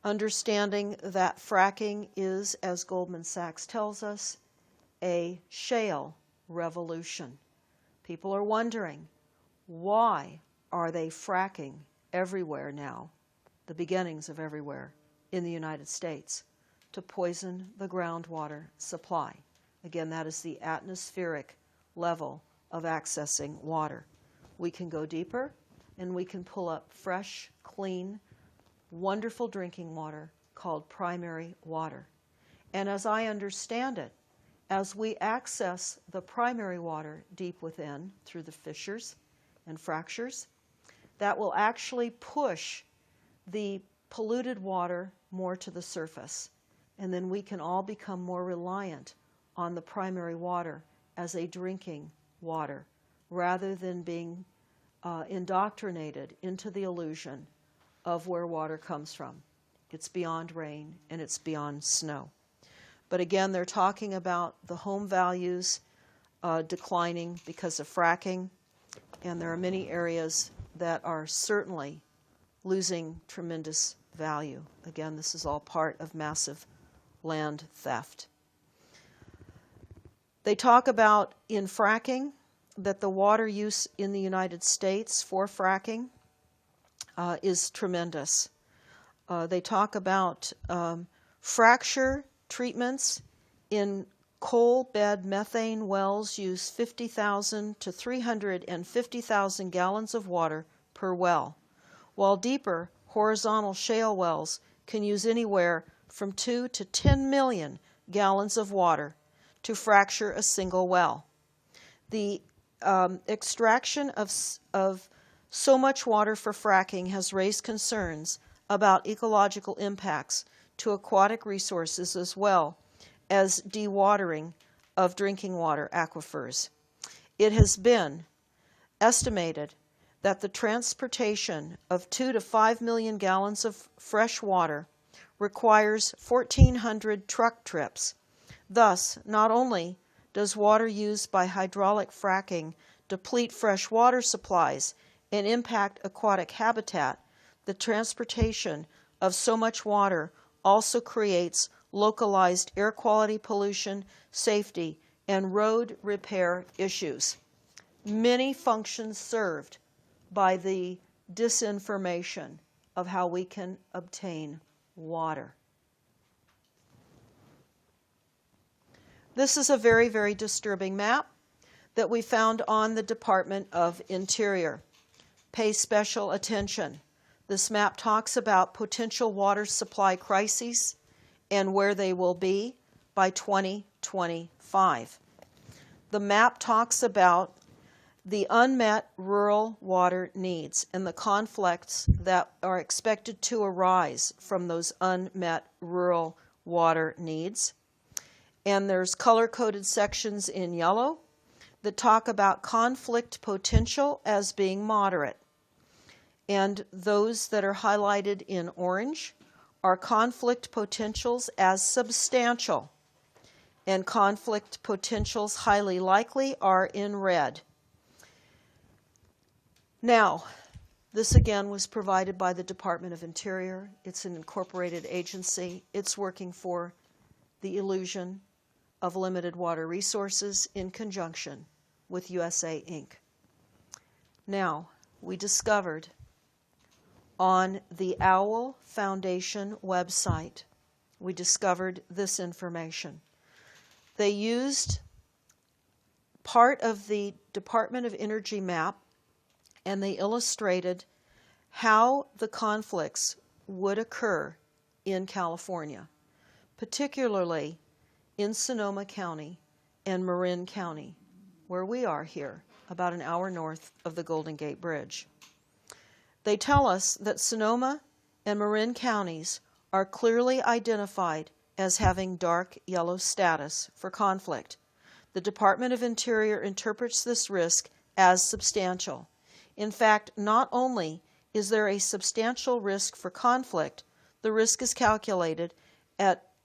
Understanding that fracking is, as Goldman Sachs tells us, a shale revolution. People are wondering, why are they fracking everywhere now, the beginnings of everywhere in the United States, to poison the groundwater supply? Again, that is the atmospheric level of accessing water. We can go deeper, and we can pull up fresh, clean, wonderful drinking water called primary water. And as I understand it, as we access the primary water deep within through the fissures and fractures, that will actually push the polluted water more to the surface. And then we can all become more reliant on the primary water as a drinking water, rather than being indoctrinated into the illusion of where water comes from. It's beyond rain and it's beyond snow. But again, they're talking about the home values declining because of fracking, and there are many areas that are certainly losing tremendous value. Again, this is all part of massive land theft. They talk about in fracking that the water use in the United States for fracking is tremendous. They talk about fracture treatments in coal bed methane wells use 50,000 to 350,000 gallons of water per well, while deeper horizontal shale wells can use anywhere from 2 to 10 million gallons of water to fracture a single well. The extraction of so much water for fracking has raised concerns about ecological impacts to aquatic resources as well as dewatering of drinking water aquifers. It has been estimated that the transportation of 2 to 5 million gallons of fresh water requires 1,400 truck trips. Thus, not only does water used by hydraulic fracking deplete fresh water supplies and impact aquatic habitat, the transportation of so much water also creates localized air quality pollution, safety, and road repair issues. Many functions served by the disinformation of how we can obtain water. This is a very, very disturbing map that we found on the Department of Interior. Pay special attention. This map talks about potential water supply crises and where they will be by 2025. The map talks about the unmet rural water needs and the conflicts that are expected to arise from those unmet rural water needs. And there's color-coded sections in yellow that talk about conflict potential as being moderate. And those that are highlighted in orange are conflict potentials as substantial. And conflict potentials highly likely are in red. Now, this again was provided by the Department of Interior. It's an incorporated agency. It's working for the illusion of limited water resources in conjunction with USA Inc. Now, we discovered on the Owl Foundation website, we discovered this information. They used part of the Department of Energy map, and they illustrated how the conflicts would occur in California, particularly in Sonoma County and Marin County, where we are here, about an hour north of the Golden Gate Bridge. They tell us that Sonoma and Marin counties are clearly identified as having dark yellow status for conflict. The Department of Interior interprets this risk as substantial. In fact, not only is there a substantial risk for conflict, the risk is calculated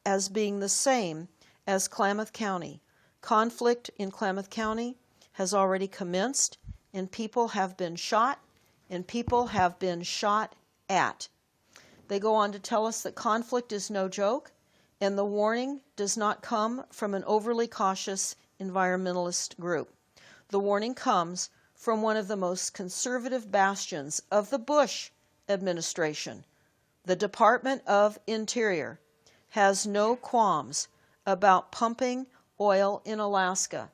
as being the same as Klamath County. Conflict in Klamath County has already commenced, and people have been shot, and people have been shot at. They go on to tell us that conflict is no joke, and the warning does not come from an overly cautious environmentalist group. The warning comes from one of the most conservative bastions of the Bush administration. The Department of Interior has no qualms about pumping oil in Alaska,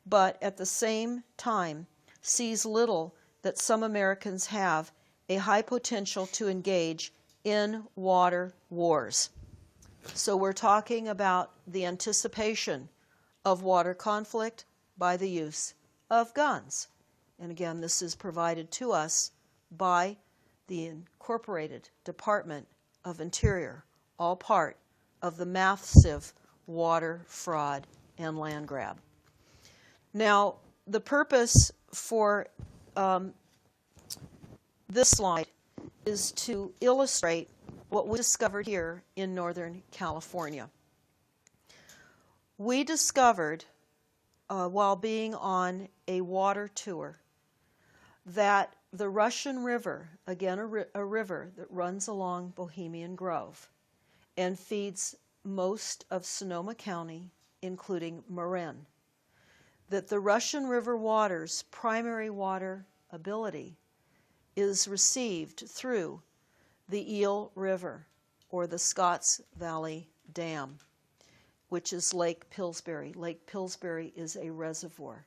but at the same time sees little that some Americans have a high potential to engage in water wars. So we're talking about the anticipation of water conflict by the use of guns. And again, this is provided to us by the Incorporated Department of Interior, all part of the massive water fraud and land grab. Now, the purpose for this slide is to illustrate what we discovered here in Northern California. We discovered, while being on a water tour, that the Russian River, again a river that runs along Bohemian Grove and feeds most of Sonoma County, including Marin, that the Russian River water's primary water ability is received through the Eel River, or the Scotts Valley Dam, which is Lake Pillsbury. Lake Pillsbury is a reservoir.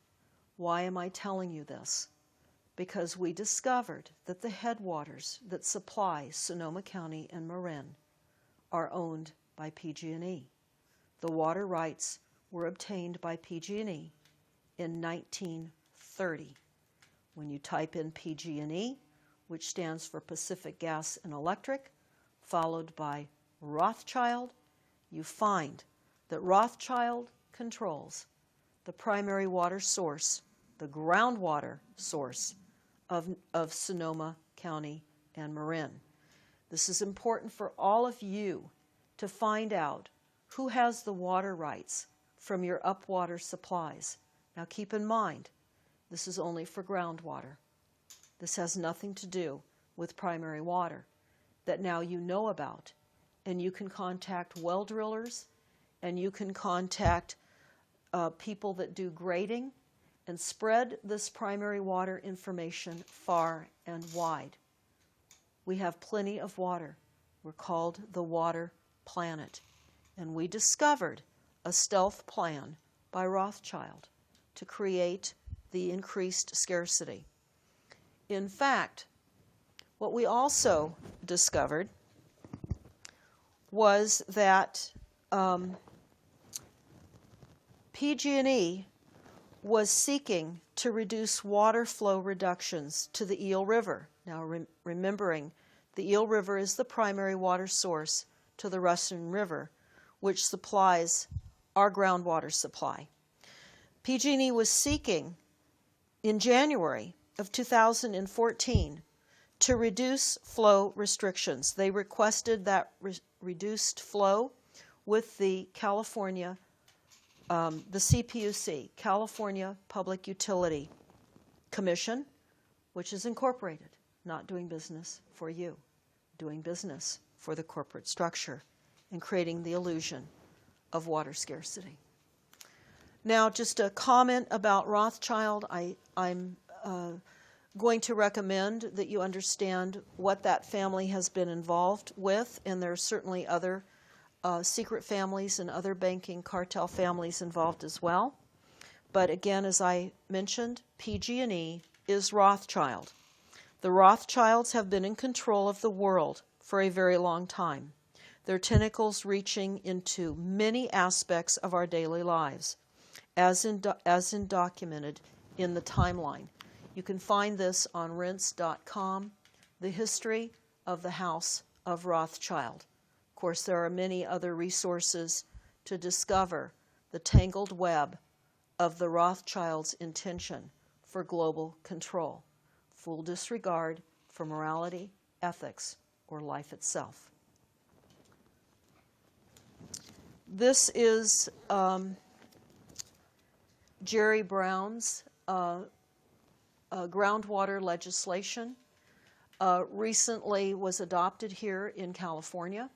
Why am I telling you this? Because we discovered that the headwaters that supply Sonoma County and Marin are owned by PG&E. The water rights were obtained by PG&E in 1930. When you type in PG&E, which stands for Pacific Gas and Electric, followed by Rothschild, you find that Rothschild controls the primary water source, the groundwater source of Sonoma County and Marin. This is important for all of you to find out who has the water rights from your upwater supplies. Now keep in mind, this is only for groundwater. This has nothing to do with primary water that now you know about. And you can contact well drillers, and you can contact people that do grading, and spread this primary water information far and wide. We have plenty of water. We're called the Water Planet. And we discovered a stealth plan by Rothschild to create the increased scarcity. In fact, what we also discovered was that PG&E was seeking to reduce water flow reductions to the Eel River. Now, remembering the Eel River is the primary water source to the Russian River, which supplies our groundwater supply. PG&E was seeking in January of 2014 to reduce flow restrictions. They requested that reduced flow with the California, the CPUC, California Public Utility Commission, which is incorporated, not doing business for you, doing business for the corporate structure and creating the illusion of water scarcity. Now, just a comment about Rothschild. I'm going to recommend that you understand what that family has been involved with, and there are certainly other secret families and other banking cartel families involved as well. But again, as I mentioned, PG&E is Rothschild. The Rothschilds have been in control of the world for a very long time, their tentacles reaching into many aspects of our daily lives, as documented in the timeline. You can find this on rense.com, the history of the House of Rothschild. Of course, there are many other resources to discover the tangled web of the Rothschilds' intention for global control, full disregard for morality, ethics, or life itself. This is Jerry Brown's groundwater legislation. Recently was adopted here in California.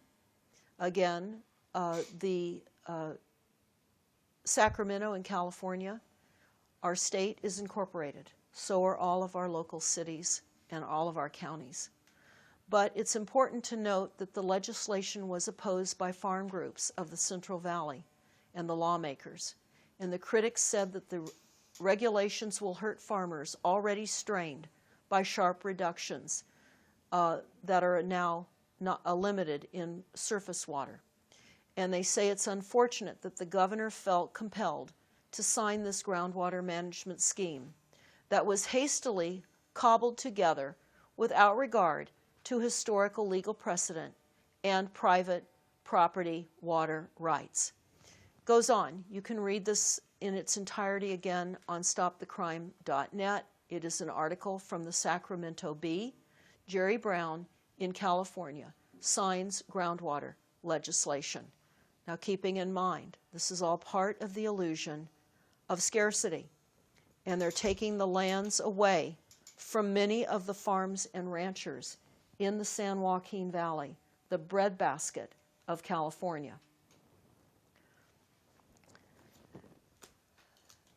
Again, the Sacramento in California, our state is incorporated. So are all of our local cities and all of our counties. But it's important to note that the legislation was opposed by farm groups of the Central Valley and the lawmakers. And the critics said that the regulations will hurt farmers already strained by sharp reductions that are now not limited in surface water. And they say it's unfortunate that the governor felt compelled to sign this groundwater management scheme that was hastily cobbled together without regard to historical legal precedent and private property water rights. Goes on. You can read this in its entirety again on stopthecrime.net. It is an article from the Sacramento Bee. Jerry Brown in California signs groundwater legislation. Now, keeping in mind, this is all part of the illusion of scarcity, and they're taking the lands away from many of the farms and ranchers in the San Joaquin Valley, the breadbasket of California.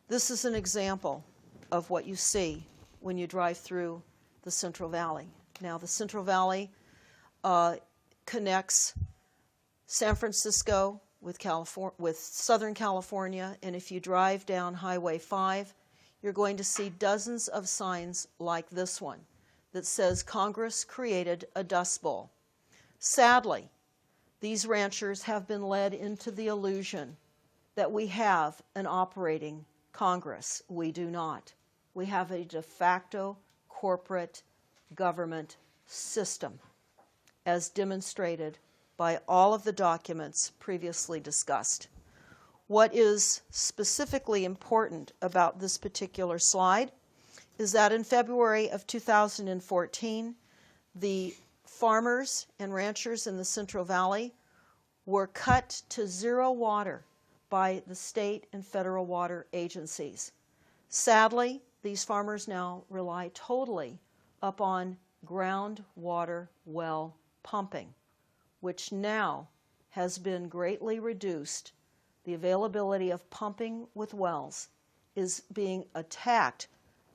This is an example of what you see when you drive through the Central Valley. Now, the Central Valley connects San Francisco with Southern California, and if you drive down Highway 5, you're going to see dozens of signs like this one that says Congress created a Dust Bowl. Sadly, these ranchers have been led into the illusion that we have an operating Congress. We do not. We have a de facto corporate government system, as demonstrated by all of the documents previously discussed. What is specifically important about this particular slide is that in February of 2014, the farmers and ranchers in the Central Valley were cut to zero water by the state and federal water agencies. Sadly, these farmers now rely totally upon groundwater well pumping, which now has been greatly reduced. The availability of pumping with wells is being attacked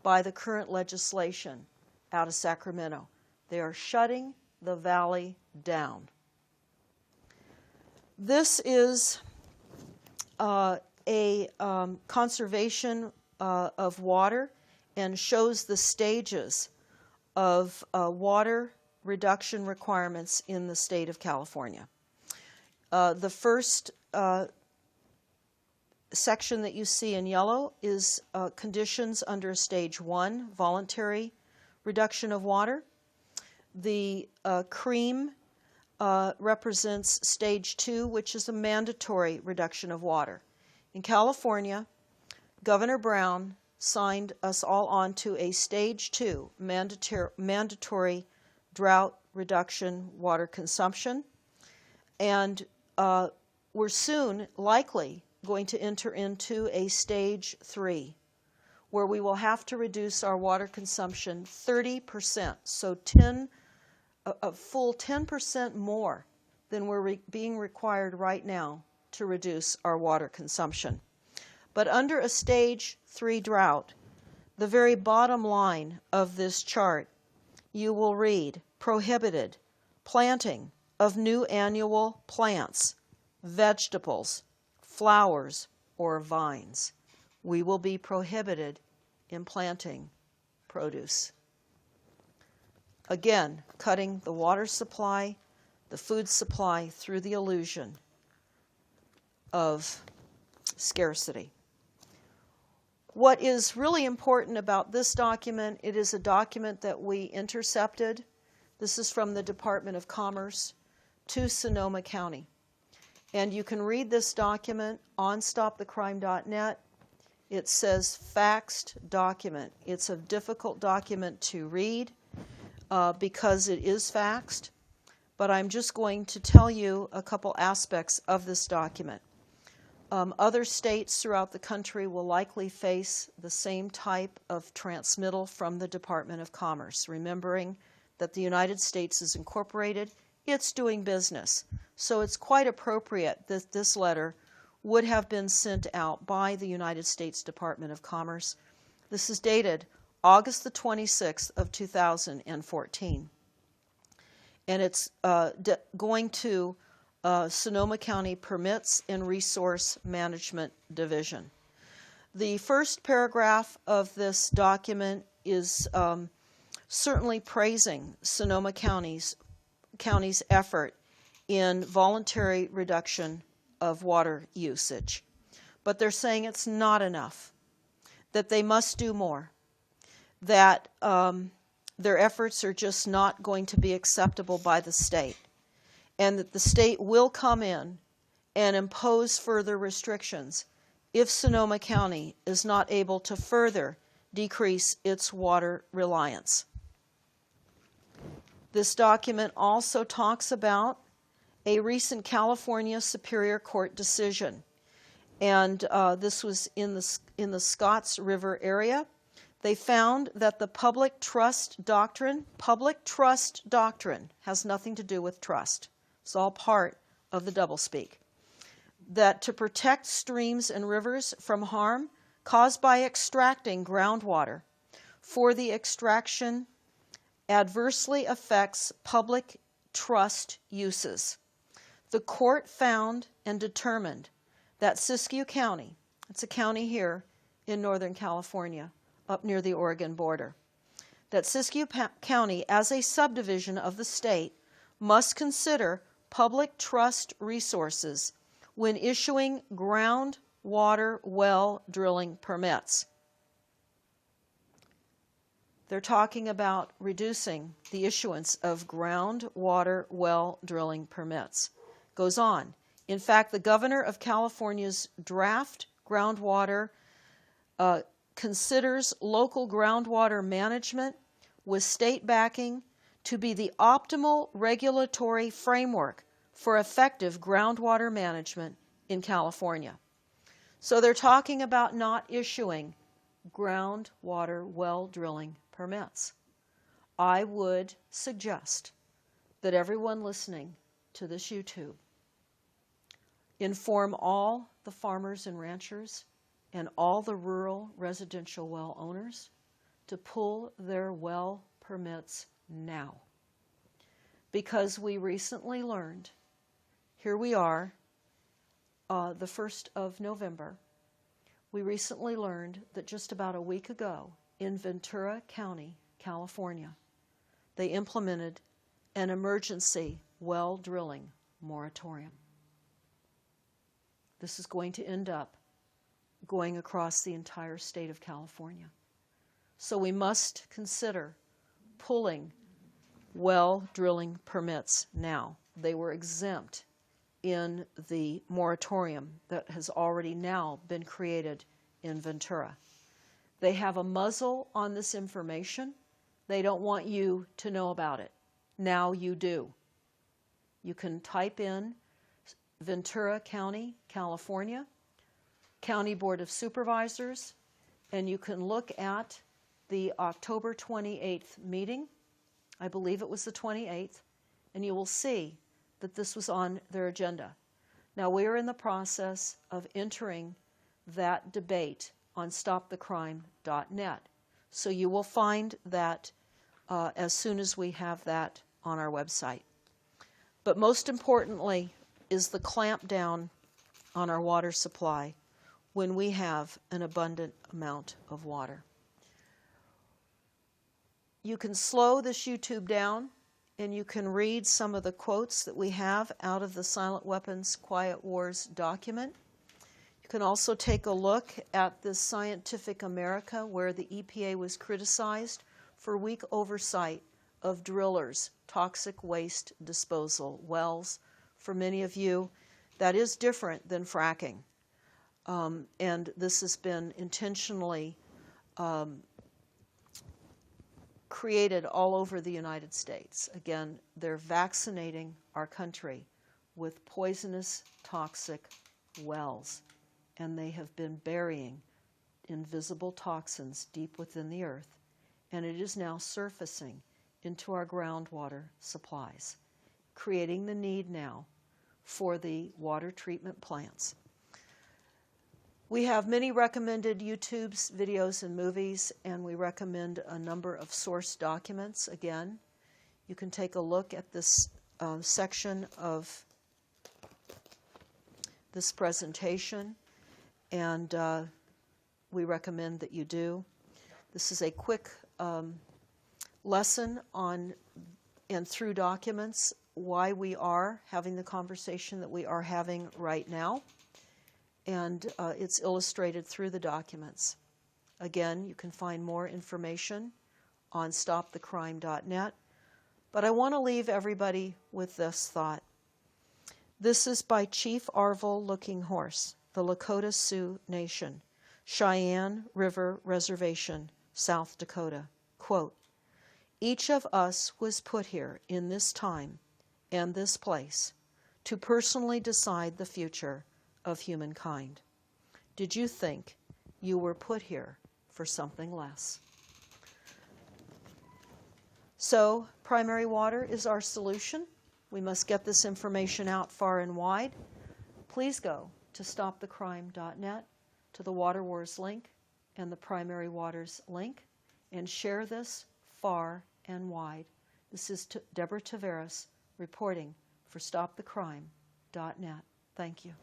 by the current legislation out of Sacramento. They are shutting the valley down. This is a conservation of water and shows the stages of water reduction requirements in the state of California. The first section that you see in yellow is conditions under Stage 1, voluntary reduction of water. The cream represents Stage 2, which is a mandatory reduction of water. In California, Governor Brown signed us all on to a Stage 2 mandatory drought reduction water consumption, and we're soon likely going to enter into a Stage 3 where we will have to reduce our water consumption 30%, so a full 10% more than we're being required right now to reduce our water consumption. But under a Stage 3 drought, the very bottom line of this chart, you will read prohibited planting of new annual plants, vegetables, flowers, or vines. We will be prohibited in planting produce. Again, cutting the water supply, the food supply through the illusion of scarcity. What is really important about this document, it is a document that we intercepted. This is from the Department of Commerce to Sonoma County. And you can read this document on stopthecrime.net. It says faxed document. It's a difficult document to read because it is faxed, but I'm just going to tell you a couple aspects of this document. Other states throughout the country will likely face the same type of transmittal from the Department of Commerce, remembering that the United States is incorporated, it's doing business. So it's quite appropriate that this letter would have been sent out by the United States Department of Commerce. This is dated August the 26th of 2014. And it's going to Sonoma County Permits and Resource Management Division. The first paragraph of this document is certainly praising Sonoma County's effort in voluntary reduction of water usage. But they're saying it's not enough, that they must do more, that their efforts are just not going to be acceptable by the state, and that the state will come in and impose further restrictions if Sonoma County is not able to further decrease its water reliance. This document also talks about a recent California Superior Court decision, and this was in the Scotts River area. They found that the public trust doctrine has nothing to do with trust. It's all part of the doublespeak. That to protect streams and rivers from harm caused by extracting groundwater for the extraction adversely affects public trust uses. The court found and determined that Siskiyou County, it's a county here in Northern California, up near the Oregon border, that Siskiyou County, as a subdivision of the state, must consider public trust resources when issuing groundwater well drilling permits. They're talking about reducing the issuance of groundwater well drilling permits. Goes on. In fact, the governor of California's draft groundwater considers local groundwater management with state backing to be the optimal regulatory framework for effective groundwater management in California. So they're talking about not issuing groundwater well drilling permits. I would suggest that everyone listening to this YouTube inform all the farmers and ranchers and all the rural residential well owners to pull their well permits now. Because we recently learned, here we are, the 1st of November, we recently learned that just about a week ago in Ventura County, California, they implemented an emergency well drilling moratorium. This is going to end up going across the entire state of California. So we must consider pulling well drilling permits now. They were exempt in the moratorium that has already now been created in Ventura. They have a muzzle on this information. They don't want you to know about it. Now you do. You can type in Ventura County, California, County Board of Supervisors, and you can look at the October 28th meeting. I believe it was the 28th, and you will see that this was on their agenda. Now we are in the process of entering that debate on stopthecrime.net. So you will find that as soon as we have that on our website. But most importantly is the clamp down on our water supply when we have an abundant amount of water. You can slow this YouTube down and you can read some of the quotes that we have out of the Silent Weapons Quiet Wars document. You can also take a look at this Scientific America where the EPA was criticized for weak oversight of drillers' toxic waste disposal wells. For many of you, that is different than fracking. And this has been intentionally created all over the United States. Again, they're vaccinating our country with poisonous, toxic wells, and they have been burying invisible toxins deep within the earth, and it is now surfacing into our groundwater supplies, creating the need now for the water treatment plants. We have many recommended YouTube's videos and movies, and we recommend a number of source documents. Again, you can take a look at this section of this presentation, and we recommend that you do. This is a quick lesson on and through documents why we are having the conversation that we are having right now. And it's illustrated through the documents. Again, you can find more information on stopthecrime.net. But I want to leave everybody with this thought. This is by Chief Arvil Looking Horse, the Lakota Sioux Nation, Cheyenne River Reservation, South Dakota. Quote, "Each of us was put here in this time and this place to personally decide the future of humankind. Did you think you were put here for something less?" So, primary water is our solution. We must get this information out far and wide. Please go to stopthecrime.net, to the Water Wars link and the Primary Waters link, and share this far and wide. This is Deborah Tavares reporting for stopthecrime.net. Thank you.